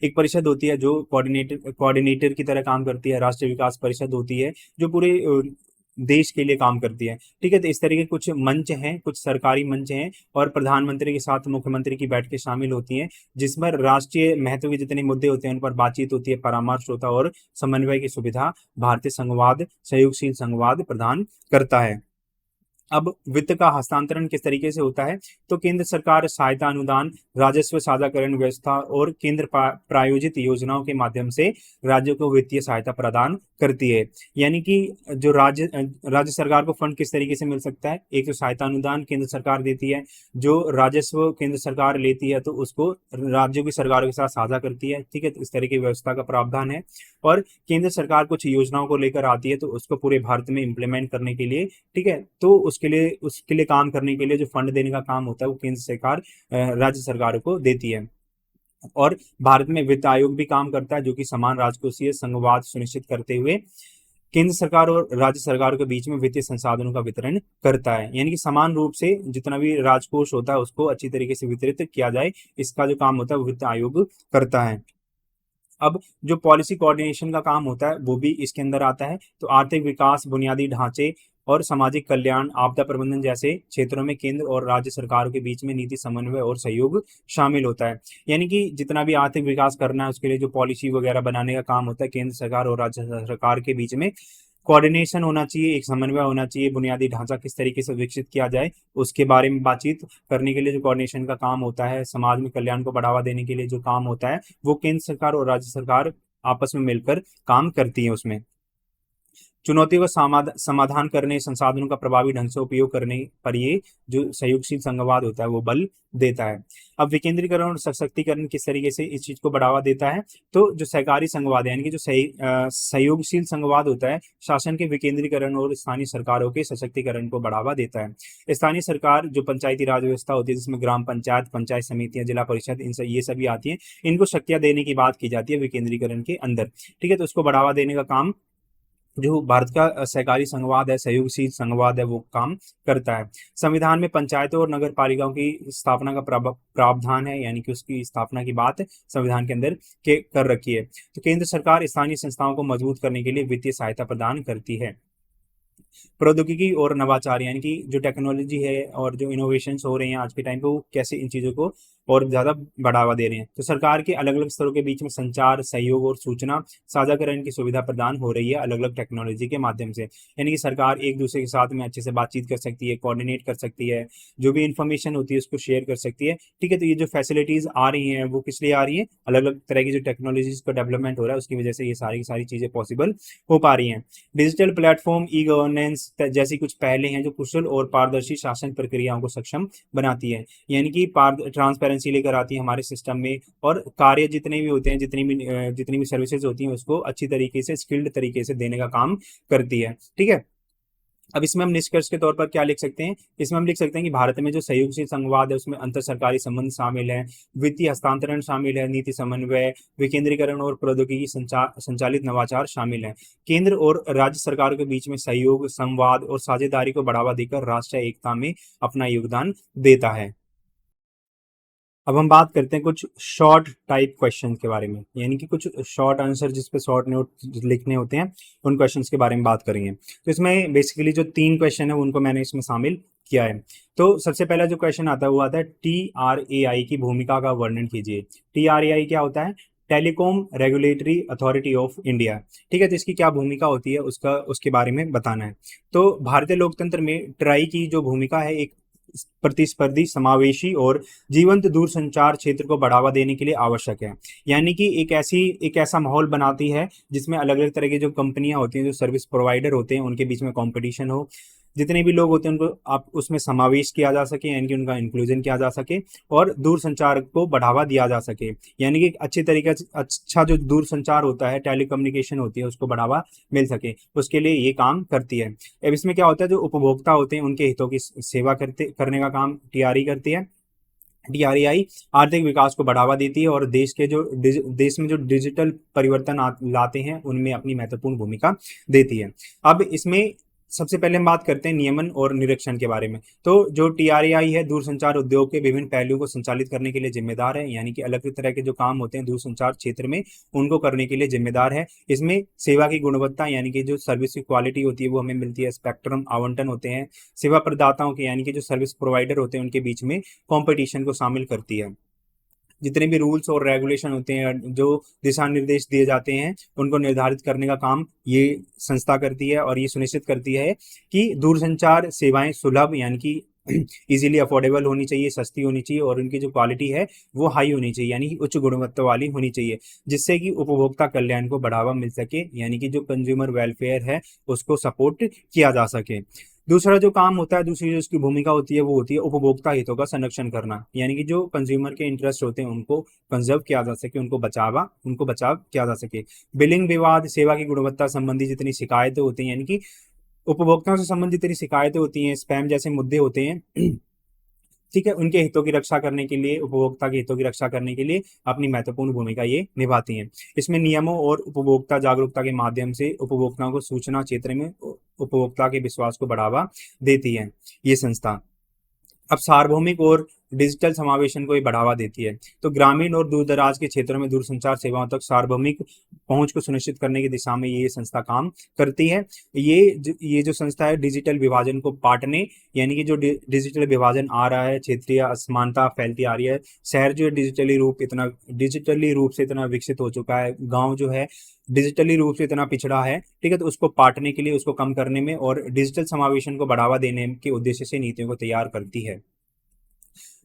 एक परिषद होती है जो कोऑर्डिनेटर की तरह काम करती है। राष्ट्रीय विकास परिषद होती है जो पूरे देश के लिए काम करती है। ठीक है, तो इस तरह के कुछ मंच हैं, कुछ सरकारी मंच हैं, और प्रधानमंत्री के साथ मुख्यमंत्री की बैठकें शामिल होती हैं, जिस पर राष्ट्रीय महत्व के जितने मुद्दे होते हैं उन पर बातचीत होती है, परामर्श होता है और समन्वय की सुविधा भारतीय संघवाद, सहयोगशील संघवाद प्रदान करता है। अब वित्त का हस्तांतरण किस तरीके से होता है, तो केंद्र सरकार सहायता अनुदान, राजस्व साझाकरण व्यवस्था और केंद्र प्रायोजित योजनाओं के माध्यम से राज्यों को वित्तीय सहायता प्रदान करती है। यानी कि जो राज्य सरकार को फंड किस तरीके से मिल सकता है, एक तो सहायता अनुदान केंद्र सरकार देती है, जो राजस्व केंद्र सरकार लेती है तो उसको राज्यों की सरकारों के साथ साझा करती है। ठीक है, तो इस तरह की व्यवस्था का प्रावधान है। और केंद्र सरकार कुछ योजनाओं को लेकर आती है तो उसको पूरे भारत में इम्प्लीमेंट करने के लिए, ठीक है, तो उसके लिए काम करने के लिए जो फंड देने का काम होता है वो केंद्र सरकार राज्य सरकारों को देती है। और भारत में वित्त आयोग भी काम करता है, जो कि समान राजकोषीय संघवाद सुनिश्चित करते हुए केंद्र सरकार और राज्य सरकार के बीच में वित्तीय संसाधनों का वितरण करता है। यानी कि समान रूप से जितना भी राजकोष होता है उसको अच्छी तरीके से वितरित किया जाए, इसका जो काम होता है वो वित्त आयोग करता है। अब जो पॉलिसी कोऑर्डिनेशन का काम होता है वो भी इसके अंदर आता है। तो आर्थिक विकास, बुनियादी ढांचे और सामाजिक कल्याण, आपदा प्रबंधन जैसे क्षेत्रों में केंद्र और राज्य सरकारों के बीच में नीति समन्वय और सहयोग शामिल होता है। यानी कि जितना भी आर्थिक विकास करना है उसके लिए जो पॉलिसी वगैरह बनाने का काम होता है, केंद्र सरकार और राज्य सरकार के बीच में कोऑर्डिनेशन होना चाहिए, एक समन्वय होना चाहिए। बुनियादी ढांचा किस तरीके से विकसित किया जाए उसके बारे में बातचीत करने के लिए जो कोऑर्डिनेशन का काम होता है, समाज में कल्याण को बढ़ावा देने के लिए जो काम होता है, वो केंद्र सरकार और राज्य सरकार आपस में मिलकर काम करती है। उसमें चुनौतियों का समाधान करने, संसाधनों का प्रभावी ढंग से उपयोग करने पर ये जो सहयोगशील संघवाद होता है वो बल देता है। अब विकेंद्रीकरण और सशक्तिकरण किस तरीके से इस चीज को बढ़ावा देता है, तो जो सहकारी संघवाद है, यानी कि जो सहयोगशील संघवाद होता है, शासन के विकेंद्रीकरण और स्थानीय सरकारों के सशक्तिकरण को बढ़ावा देता है। स्थानीय सरकार जो पंचायती राज व्यवस्था होती है, जिसमें ग्राम पंचायत, पंचायत समितियां, जिला परिषद, ये सभी आती हैं, इनको शक्तियां देने की बात की जाती है विकेंद्रीकरण के अंदर। ठीक है, तो उसको बढ़ावा देने का काम जो भारत का सहकारी संघवाद है, सहयोगशील संघवाद है, वो काम करता है। संविधान में पंचायतों और नगर पालिकाओं की स्थापना का प्रावधान है, यानी कि उसकी स्थापना की बात संविधान के अंदर कर रखी है। तो केंद्र सरकार स्थानीय संस्थाओं को मजबूत करने के लिए वित्तीय सहायता प्रदान करती है। प्रौद्योगिकी और नवाचार, यानी कि जो टेक्नोलॉजी है और जो इनोवेशंस हो रहे हैं आज के टाइम पे, वो कैसे इन चीज़ों को और ज़्यादा बढ़ावा दे रहे हैं। तो सरकार के अलग अलग स्तरों के बीच में संचार, सहयोग और सूचना साझाकरण की सुविधा प्रदान हो रही है अलग अलग टेक्नोलॉजी के माध्यम से। यानी कि सरकार एक दूसरे के साथ में अच्छे से बातचीत कर सकती है, कोऑर्डिनेट कर सकती है, जो भी इंफॉर्मेशन होती है उसको शेयर कर सकती है। ठीक है, तो ये जो फैसिलिटीज़ आ रही हैं वो किस लिए आ रही हैं, अलग अलग तरह की जो टेक्नोलॉजीज का डेवलपमेंट हो रहा है उसकी वजह से ये सारी की सारी चीज़ें पॉसिबल हो पा रही हैं। डिजिटल प्लेटफॉर्म, ई गवर्नेंस जैसी कुछ पहले हैं जो कुशल और पारदर्शी शासन प्रक्रियाओं को सक्षम बनाती है, यानी कि ट्रांसपेरेंसी लेकर आती है हमारे सिस्टम में, और कार्य जितने भी होते हैं, जितनी भी सर्विसेज होती हैं उसको अच्छी तरीके से, स्किल्ड तरीके से देने का काम करती है। ठीक है, अब इसमें हम निष्कर्ष के तौर पर क्या लिख सकते हैं, इसमें हम लिख सकते हैं कि भारत में जो सहयोगशील संघवाद है उसमें अंतर सरकारी संबंध शामिल है, वित्तीय हस्तांतरण शामिल है, नीति समन्वय, विकेंद्रीकरण और प्रौद्योगिकी संचालित नवाचार शामिल है। केंद्र और राज्य सरकारों के बीच में सहयोग, संवाद और साझेदारी को बढ़ावा देकर राष्ट्रीय एकता में अपना योगदान देता है। अब हम बात करते हैं कुछ शॉर्ट टाइप क्वेश्चन के बारे में, यानी कि कुछ शॉर्ट आंसर जिस पे शॉर्ट नोट लिखने होते हैं, उन क्वेश्चंस के बारे में बात करेंगे। तो इसमें बेसिकली जो 3 क्वेश्चन है उनको मैंने इसमें शामिल किया है। तो सबसे पहला जो क्वेश्चन आता है वो आता है TRAI की भूमिका का वर्णन कीजिए। TRAI क्या होता है, telecom regulatory authority of India. ठीक है, तो इसकी क्या भूमिका होती है उसके बारे में बताना है। तो भारतीय लोकतंत्र में ट्राई की जो भूमिका है, एक प्रतिस्पर्धी, समावेशी और जीवंत दूरसंचार क्षेत्र को बढ़ावा देने के लिए आवश्यक है। यानी कि एक ऐसा माहौल बनाती है जिसमें अलग अलग तरह की जो कंपनियां होती हैं, जो सर्विस प्रोवाइडर होते हैं, उनके बीच में कंपटीशन हो, जितने भी लोग होते हैं उनको आप उसमें समावेश किया जा सके, यानी कि उनका इंक्लूजन किया जा सके और दूरसंचार को बढ़ावा दिया जा सके। यानी कि एक अच्छी तरीके से अच्छा जो दूरसंचार होता है, टेलीकम्युनिकेशन होती है, उसको बढ़ावा मिल सके, उसके लिए ये काम करती है। अब इसमें क्या होता है, जो उपभोक्ता होते हैं उनके हितों की सेवा करने का काम टीआरई करती है। डीआरआई आर्थिक विकास को बढ़ावा देती है और देश में जो डिजिटल परिवर्तन लाते हैं उनमें अपनी महत्वपूर्ण भूमिका देती है। अब इसमें सबसे पहले हम बात करते हैं नियमन और निरीक्षण के बारे में। तो जो टीआरएआई है, दूरसंचार उद्योग के विभिन्न पहलुओं को संचालित करने के लिए जिम्मेदार है, यानी कि अलग तरह के जो काम होते हैं दूरसंचार क्षेत्र में उनको करने के लिए जिम्मेदार है। इसमें सेवा की गुणवत्ता, यानी कि जो सर्विस की क्वालिटी होती है वो हमें मिलती है, स्पेक्ट्रम आवंटन होते हैं, सेवा प्रदाताओं के यानी कि जो सर्विस प्रोवाइडर होते हैं उनके बीच में कंपटीशन को शामिल करती है। जितने भी रूल्स और रेगुलेशन होते हैं, जो दिशा निर्देश दिए जाते हैं, उनको निर्धारित करने का काम ये संस्था करती है और ये सुनिश्चित करती है कि दूरसंचार सेवाएं सुलभ, यानी कि इजीली अफोर्डेबल होनी चाहिए, सस्ती होनी चाहिए और उनकी जो क्वालिटी है वो हाई होनी चाहिए, यानी कि उच्च गुणवत्ता वाली होनी चाहिए, जिससे कि उपभोक्ता कल्याण को बढ़ावा मिल सके, यानी कि जो कंज्यूमर वेलफेयर है उसको सपोर्ट किया जा सके। दूसरा जो काम होता है, दूसरी जो उसकी भूमिका होती है वो होती है उपभोक्ता हितों का संरक्षण करना, यानी कि जो कंज्यूमर के इंटरेस्ट होते हैं उनको कंजर्व किया जा सके, उनको बचाव किया जा सके। बिलिंग विवाद, सेवा की गुणवत्ता संबंधी जितनी शिकायतें होती हैं, यानी कि उपभोक्ताओं से संबंधित जितनी शिकायतें होती हैं, स्पैम जैसे मुद्दे होते हैं ठीक है, उनके हितों की रक्षा करने के लिए, उपभोक्ता के हितों की रक्षा करने के लिए अपनी महत्वपूर्ण भूमिका ये निभाती हैं। इसमें नियमों और उपभोक्ता जागरूकता के माध्यम से उपभोक्ताओं को सूचना क्षेत्र में उपभोक्ता के विश्वास को बढ़ावा देती है ये संस्था। अब सार्वभौमिक और डिजिटल समावेशन को ये बढ़ावा देती है। तो ग्रामीण और दूर दराज के क्षेत्रों में दूरसंचार सेवाओं तक सार्वभौमिक पहुंच को सुनिश्चित करने की दिशा में ये संस्था काम करती है। ये जो संस्था है डिजिटल विभाजन को पाटने, यानी कि जो डिजिटल विभाजन आ रहा है, क्षेत्रीय असमानता फैलती आ रही है, शहर जो है डिजिटली रूप से इतना विकसित हो चुका है, गाँव जो है डिजिटली रूप से इतना पिछड़ा है, ठीक है, तो उसको पाटने के लिए, उसको कम करने में और डिजिटल समावेशन को बढ़ावा देने के उद्देश्य से नीतियों को तैयार करती है।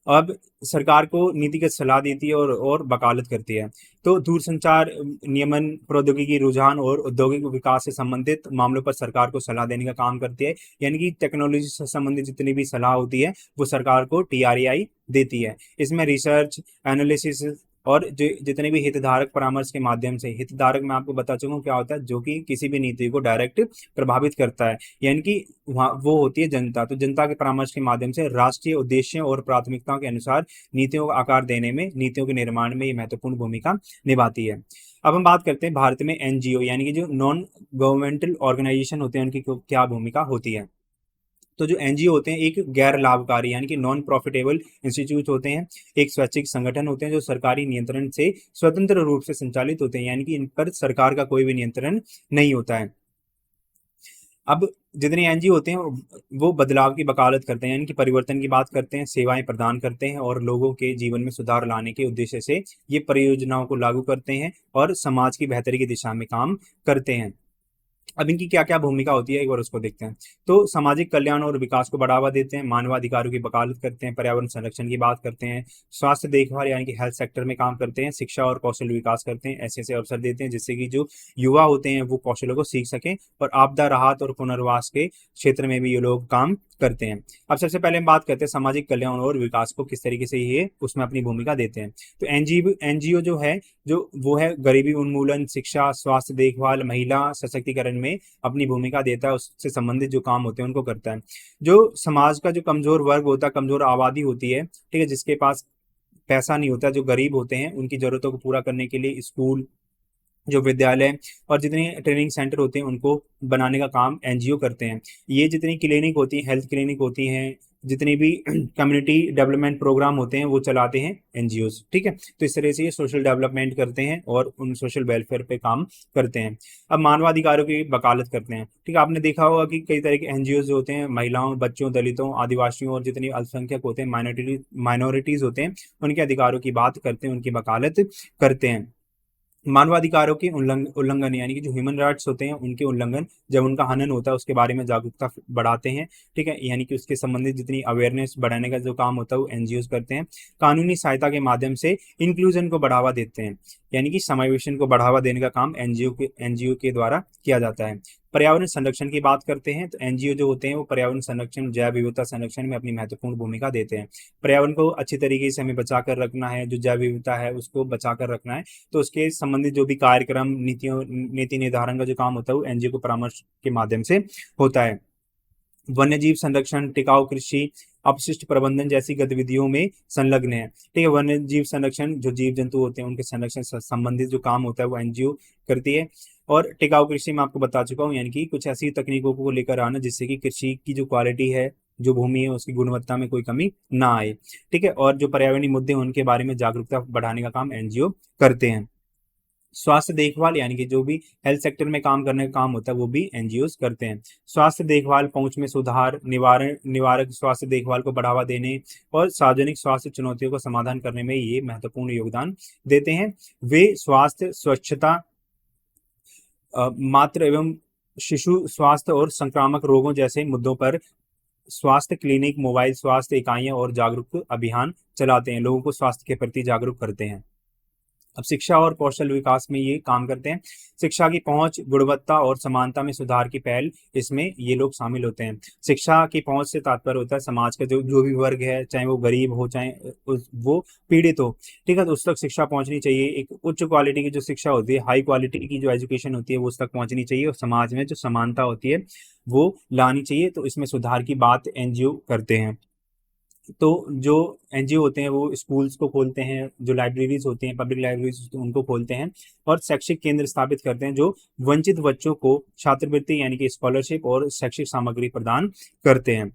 अब सरकार को नीतिगत सलाह देती है और वकालत करती है। तो दूरसंचार नियमन, प्रौद्योगिकी रुझान और औद्योगिक विकास से संबंधित मामलों पर सरकार को सलाह देने का काम करती है, यानी कि टेक्नोलॉजी से संबंधित जितनी भी सलाह होती है वो सरकार को टीआरएआई देती है। इसमें रिसर्च, एनालिसिस और जितने भी हितधारक परामर्श के माध्यम से, हितधारक मैं आपको बता चुका हूँ क्या होता है, जो कि किसी भी नीति को डायरेक्ट प्रभावित करता है, यानी कि वहाँ वो होती है जनता। तो जनता के परामर्श के माध्यम से राष्ट्रीय उद्देश्यों और प्राथमिकताओं के अनुसार नीतियों को आकार देने में, नीतियों के निर्माण में ये महत्वपूर्ण भूमिका निभाती है। अब हम बात करते हैं भारत में एनजीओ, यानी कि जो नॉन गवर्नमेंटल ऑर्गेनाइजेशन होते हैं उनकी क्या भूमिका होती है। तो जो एनजीओ होते हैं एक गैर लाभकारी, यानी कि नॉन प्रॉफिटेबल इंस्टीट्यूट होते हैं, एक स्वैच्छिक संगठन होते हैं जो सरकारी नियंत्रण से स्वतंत्र रूप से संचालित होते हैं, यानी कि इन पर सरकार का कोई भी नियंत्रण नहीं होता है। अब जितने एनजीओ होते हैं वो बदलाव की वकालत करते हैं, यानी कि परिवर्तन की बात करते हैं, सेवाएं प्रदान करते हैं और लोगों के जीवन में सुधार लाने के उद्देश्य से ये परियोजनाओं को लागू करते हैं और समाज की बेहतरी की दिशा में काम करते हैं। अब इनकी क्या क्या भूमिका होती है एक बार उसको देखते हैं। तो सामाजिक कल्याण और विकास को बढ़ावा देते हैं, मानवाधिकारों की वकालत करते हैं, पर्यावरण संरक्षण की बात करते हैं, स्वास्थ्य देखभाल यानी कि हेल्थ सेक्टर में काम करते हैं, शिक्षा और कौशल विकास करते हैं, ऐसे ऐसे अवसर देते हैं जिससे कि जो युवा होते हैं वो कौशलों को सीख सकें, और आपदा राहत और पुनर्वास के क्षेत्र में भी ये लोग काम करते हैं। अब सबसे पहले हम बात करते हैं सामाजिक कल्याण और विकास को किस तरीके से ये उसमें अपनी भूमिका देते हैं। तो एनजीओ जो है, जो वो है गरीबी उन्मूलन, शिक्षा, स्वास्थ्य देखभाल, महिला सशक्तिकरण में अपनी भूमिका देता है, उससे संबंधित जो काम होते हैं उनको करता है। जो समाज का जो कमजोर वर्ग होता है, कमजोर आबादी होती है, ठीक है, जिसके पास पैसा नहीं होता, जो गरीब होते हैं, उनकी जरूरतों को पूरा करने के लिए स्कूल, जो विद्यालय और जितने ट्रेनिंग सेंटर होते हैं उनको बनाने का काम एनजीओ करते हैं। ये जितनी क्लिनिक होती हैं, हेल्थ क्लिनिक होती हैं, जितनी भी कम्युनिटी डेवलपमेंट प्रोग्राम होते हैं वो चलाते हैं एनजीओज, ठीक है। तो इस तरह से ये सोशल डेवलपमेंट करते हैं और उन सोशल वेलफेयर पे काम करते हैं। अब मानवाधिकारों की वकालत करते हैं, ठीक है। आपने देखा होगा कि कई तरह के एनजीओज होते हैं, महिलाओं, बच्चों, दलितों, आदिवासियों और जितने अल्पसंख्यक होते हैं, माइनॉरिटीज होते हैं, उनके अधिकारों की बात करते हैं, उनकी वकालत करते हैं। मानवाधिकारों के उल्लंघन यानी कि जो ह्यूमन राइट्स होते हैं उनके उल्लंघन, जब उनका हनन होता है उसके बारे में जागरूकता बढ़ाते हैं। ठीक है, यानी कि उसके संबंधित जितनी अवेयरनेस बढ़ाने का जो काम होता है वो एनजीओ करते हैं। कानूनी सहायता के माध्यम से इंक्लूजन को बढ़ावा देते हैं, यानी कि समावेशन को बढ़ावा देने का काम एनजीओ के द्वारा किया जाता है। पर्यावरण संरक्षण की बात करते हैं तो एनजीओ जो होते हैं वो पर्यावरण संरक्षण, जैव विविधता संरक्षण में अपनी महत्वपूर्ण भूमिका देते हैं। पर्यावरण को अच्छी तरीके से हमें बचा कर रखना है, जो जैव विविधता है उसको बचा कर रखना है, तो उसके संबंधित जो भी कार्यक्रम, नीति निर्धारण का जो काम होता है वो एनजीओ को परामर्श के माध्यम से होता है। वन्यजीव संरक्षण, टिकाऊ कृषि, अपशिष्ट प्रबंधन जैसी गतिविधियों में संलग्न है। ठीक है, वन्यजीव संरक्षण, जो जीव जंतु होते हैं उनके संरक्षण से संबंधित जो काम होता है वो एनजीओ करती है। और टिकाऊ कृषि मैं आपको बता चुका हूँ, यानी कि कुछ ऐसी तकनीकों को लेकर आना जिससे कि कृषि की जो क्वालिटी है, जो भूमि है उसकी गुणवत्ता में कोई कमी ना आए। ठीक है, और जो पर्यावरणीय मुद्दे हैं उनके बारे में जागरूकता बढ़ाने का काम एनजीओ करते हैं। स्वास्थ्य देखभाल, यानी कि जो भी हेल्थ सेक्टर में काम करने का काम होता है वो भी एनजीओ करते हैं। स्वास्थ्य देखभाल पहुंच में सुधार, निवारक स्वास्थ्य देखभाल को बढ़ावा देने और सार्वजनिक स्वास्थ्य चुनौतियों का समाधान करने में ये महत्वपूर्ण योगदान देते हैं। वे स्वास्थ्य, स्वच्छता, मातृ एवं शिशु स्वास्थ्य और संक्रामक रोगों जैसे मुद्दों पर स्वास्थ्य क्लिनिक, मोबाइल स्वास्थ्य इकाइयां और जागरूक अभियान चलाते हैं, लोगों को स्वास्थ्य के प्रति जागरूक करते हैं। अब शिक्षा और कौशल विकास में ये काम करते हैं। शिक्षा की पहुंच, गुणवत्ता और समानता में सुधार की पहल, इसमें ये लोग शामिल होते हैं। शिक्षा की पहुंच से तात्पर्य होता है समाज का जो जो भी वर्ग है, चाहे वो गरीब हो, चाहे वो पीड़ित हो। ठीक है, तो उस तक शिक्षा पहुंचनी चाहिए। एक उच्च क्वालिटी की जो शिक्षा होती है, हाई क्वालिटी की जो एजुकेशन होती है वो उस तक पहुंचनी चाहिए, और समाज में जो समानता होती है वो लानी चाहिए। तो इसमें सुधार की बात एनजीओ करते हैं। तो जो एनजीओ होते हैं वो स्कूल्स को खोलते हैं, जो लाइब्रेरीज होती हैं, पब्लिक लाइब्रेरीज उनको खोलते हैं, और शैक्षिक केंद्र स्थापित करते हैं जो वंचित बच्चों को छात्रवृत्ति यानी कि स्कॉलरशिप और शैक्षिक सामग्री प्रदान करते हैं।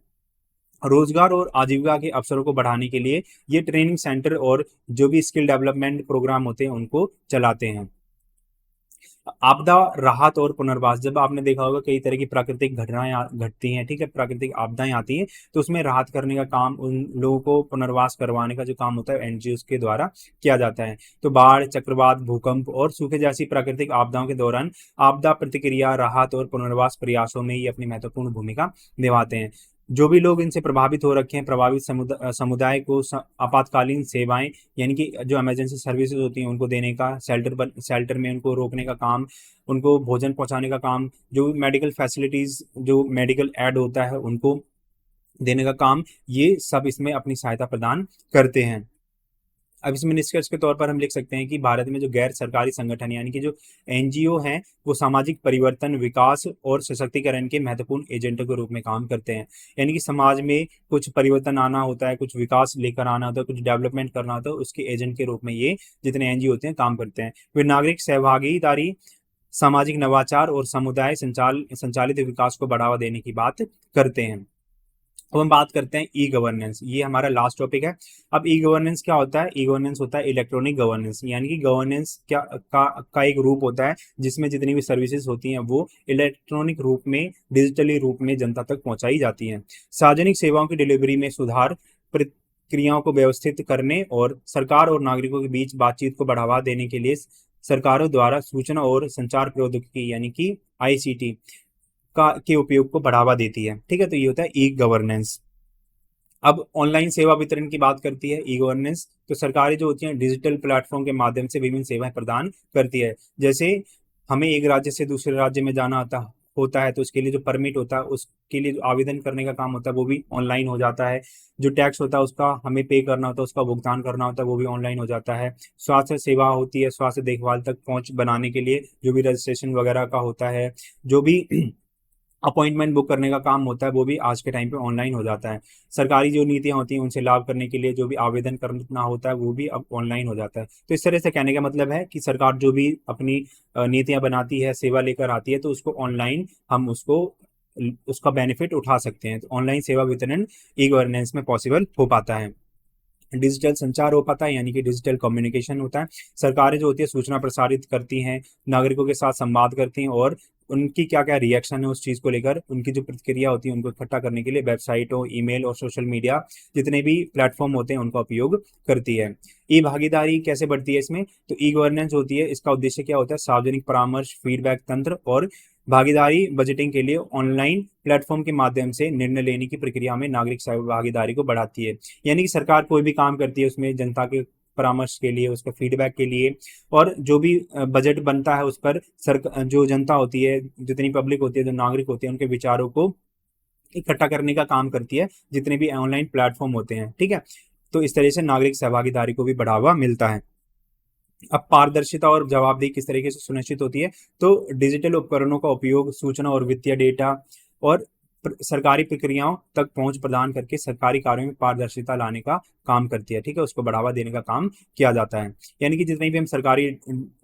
रोजगार और आजीविका के अवसरों को बढ़ाने के लिए ये ट्रेनिंग सेंटर और जो भी स्किल डेवलपमेंट प्रोग्राम होते हैं उनको चलाते हैं। आपदा राहत और पुनर्वास, जब आपने देखा होगा कई तरह की प्राकृतिक घटनाएं घटती हैं, ठीक है, प्राकृतिक आपदाएं आती हैं, तो उसमें राहत करने का काम, उन लोगों को पुनर्वास करवाने का जो काम होता है एनजीओ के द्वारा किया जाता है। तो बाढ़, चक्रवात, भूकंप और सूखे जैसी प्राकृतिक आपदाओं के दौरान आपदा प्रतिक्रिया, राहत और पुनर्वास प्रयासों में ये अपनी महत्वपूर्ण भूमिका निभाते हैं। जो भी लोग इनसे प्रभावित हो रखे हैं, प्रभावित समुदाय को आपातकालीन सेवाएं यानी कि जो इमरजेंसी सर्विसेज होती हैं उनको देने का, शेल्टर में उनको रोकने का काम, उनको भोजन पहुंचाने का काम, जो मेडिकल फैसिलिटीज, जो मेडिकल एड होता है उनको देने का काम, ये सब इसमें अपनी सहायता प्रदान करते हैं। अब इसमें निष्कर्ष के तौर पर हम लिख सकते हैं कि भारत में जो गैर सरकारी संगठन यानी कि जो एनजीओ हैं वो सामाजिक परिवर्तन, विकास और सशक्तिकरण के महत्वपूर्ण एजेंटों के रूप में काम करते हैं। यानी कि समाज में कुछ परिवर्तन आना होता है, कुछ विकास लेकर आना होता है, कुछ डेवलपमेंट करना होता है, उसके एजेंट के रूप में ये जितने एनजीओ होते हैं काम करते हैं। वे नागरिक सहभागीदारी, सामाजिक नवाचार और समुदाय संचालित विकास को बढ़ावा देने की बात करते हैं। अब हम बात करते हैं ई गवर्नेंस, ये हमारा लास्ट टॉपिक है। अब ई गवर्नेंस क्या होता है? ई गवर्नेंस होता है इलेक्ट्रॉनिक गवर्नेंस, यानी कि गवर्नेंस क्या का एक रूप होता है जिसमें जितनी भी सर्विसेज होती हैं वो इलेक्ट्रॉनिक रूप में, डिजिटली रूप में जनता तक पहुंचाई जाती हैं। सार्वजनिक सेवाओं की डिलीवरी में सुधार, प्रक्रियाओं को व्यवस्थित करने और सरकार और नागरिकों के बीच बातचीत को बढ़ावा देने के लिए सरकारों द्वारा सूचना और संचार प्रौद्योगिकी यानी कि आईसीटी का के उपयोग को बढ़ावा देती है। ठीक है, तो ये होता है ई गवर्नेंस। अब ऑनलाइन सेवा वितरण की बात करती है ई गवर्नेंस, तो सरकारें जो होती हैं डिजिटल प्लेटफॉर्म के माध्यम से विभिन्न सेवाएं प्रदान करती है। जैसे हमें एक राज्य से दूसरे राज्य में जाना होता है तो उसके लिए जो परमिट होता है, उसके लिए जो आवेदन करने का काम होता है वो भी ऑनलाइन हो जाता है। जो टैक्स होता है उसका हमें पे करना होता है, उसका भुगतान करना होता है, वो भी ऑनलाइन हो जाता है। स्वास्थ्य सेवा होती है, स्वास्थ्य देखभाल तक पहुंच बनाने के लिए जो भी रजिस्ट्रेशन वगैरह का होता है, जो भी अपॉइंटमेंट बुक करने का काम होता है वो भी आज के टाइम पे ऑनलाइन हो जाता है। सरकारी जो नीतियां होती हैं उनसे लाभ करने के लिए जो भी आवेदन करना होता है वो भी अब ऑनलाइन हो जाता है। तो इस तरह से कहने का मतलब है कि सरकार जो भी अपनी नीतियां बनाती है, सेवा लेकर आती है, तो उसको ऑनलाइन हम उसका बेनिफिट उठा सकते हैं। तो ऑनलाइन सेवा वितरण ई गवर्नेंस में पॉसिबल हो पाता है। डिजिटल संचार हो पाता है, यानी कि डिजिटल कम्युनिकेशन होता है। सरकारें जो होती है सूचना प्रसारित करती हैं, नागरिकों के साथ संवाद करती हैं और उनकी क्या क्या रिएक्शन है उस चीज़ को लेकर, उनकी जो प्रतिक्रिया होती है उनको इकट्ठा करने के लिए वेबसाइटों, ईमेल और सोशल मीडिया जितने भी प्लेटफॉर्म होते हैं उनका उपयोग करती है। ई भागीदारी कैसे बढ़ती है इसमें, तो ई गवर्नेंस होती है, इसका उद्देश्य क्या होता है, सार्वजनिक परामर्श, फीडबैक तंत्र और भागीदारी बजटिंग के लिए ऑनलाइन प्लेटफॉर्म के माध्यम से निर्णय लेने की प्रक्रिया में नागरिक भागीदारी को बढ़ाती है। यानी कि सरकार कोई भी काम करती है उसमें जनता के परामर्श के लिए, उसका फीडबैक के लिए, और जो भी बजट बनता है उस पर जो जनता होती है, जितनी पब्लिक होती है, जो नागरिक होते हैं, उनके विचारों को इकट्ठा करने का काम करती है जितने भी ऑनलाइन प्लेटफॉर्म होते हैं। ठीक है, तो इस तरह से नागरिक सहभागीदारी को भी बढ़ावा मिलता है। अब पारदर्शिता और जवाबदेही किस तरीके से सुनिश्चित होती है, तो डिजिटल उपकरणों का उपयोग, सूचना और वित्तीय डेटा और सरकारी प्रक्रियाओं तक पहुंच प्रदान करके सरकारी कार्यों में पारदर्शिता लाने का काम करती है। ठीक है, उसको बढ़ावा देने का काम किया जाता है। यानी कि जितने भी हम सरकारी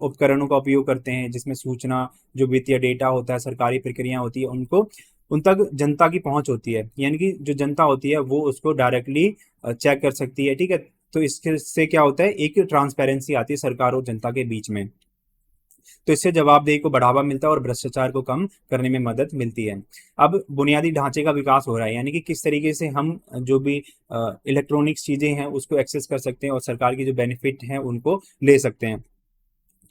उपकरणों का उपयोग करते हैं, जिसमें सूचना, जो वित्तीय डेटा होता है, सरकारी प्रक्रिया होती है, उनको उन तक जनता की पहुंच होती है, यानी कि जो जनता होती है वो उसको डायरेक्टली चेक कर सकती है। ठीक है, तो इससे क्या होता है, एक ट्रांसपेरेंसी आती है सरकार और जनता के बीच में, तो इससे जवाबदेही को बढ़ावा मिलता है और भ्रष्टाचार को कम करने में मदद मिलती है। अब बुनियादी ढांचे का विकास हो रहा है, यानी कि किस तरीके से हम जो भी इलेक्ट्रॉनिक्स चीजें हैं उसको एक्सेस कर सकते हैं और सरकार की जो बेनिफिट हैं उनको ले सकते हैं।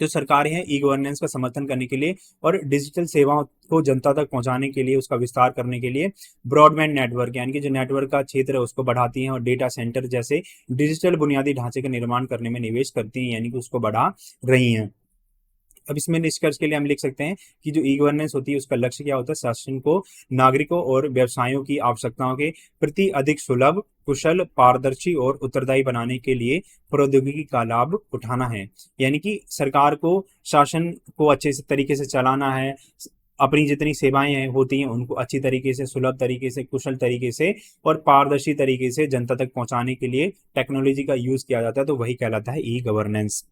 जो सरकारें हैं ई गवर्नेंस का समर्थन करने के लिए और डिजिटल सेवाओं को जनता तक पहुंचाने के लिए, उसका विस्तार करने के लिए ब्रॉडबैंड नेटवर्क, यानी कि जो नेटवर्क का क्षेत्र है उसको बढ़ाती हैं और डेटा सेंटर जैसे डिजिटल बुनियादी ढांचे का निर्माण करने में निवेश करती हैं, यानी कि उसको बढ़ा रही हैं। अब इसमें निष्कर्ष के लिए हम लिख सकते हैं कि जो ई गवर्नेंस होती है उसका लक्ष्य क्या होता है, शासन को नागरिकों और व्यवसायों की आवश्यकताओं के प्रति अधिक सुलभ, कुशल, पारदर्शी और उत्तरदायी बनाने के लिए प्रौद्योगिकी का लाभ उठाना है। यानी कि सरकार को शासन को अच्छे से तरीके से चलाना है, अपनी जितनी सेवाएं होती हैं उनको अच्छी तरीके से, सुलभ तरीके से, कुशल तरीके से और पारदर्शी तरीके से जनता तक पहुंचाने के लिए टेक्नोलॉजी का यूज किया जाता है, तो वही कहलाता है ई गवर्नेंस।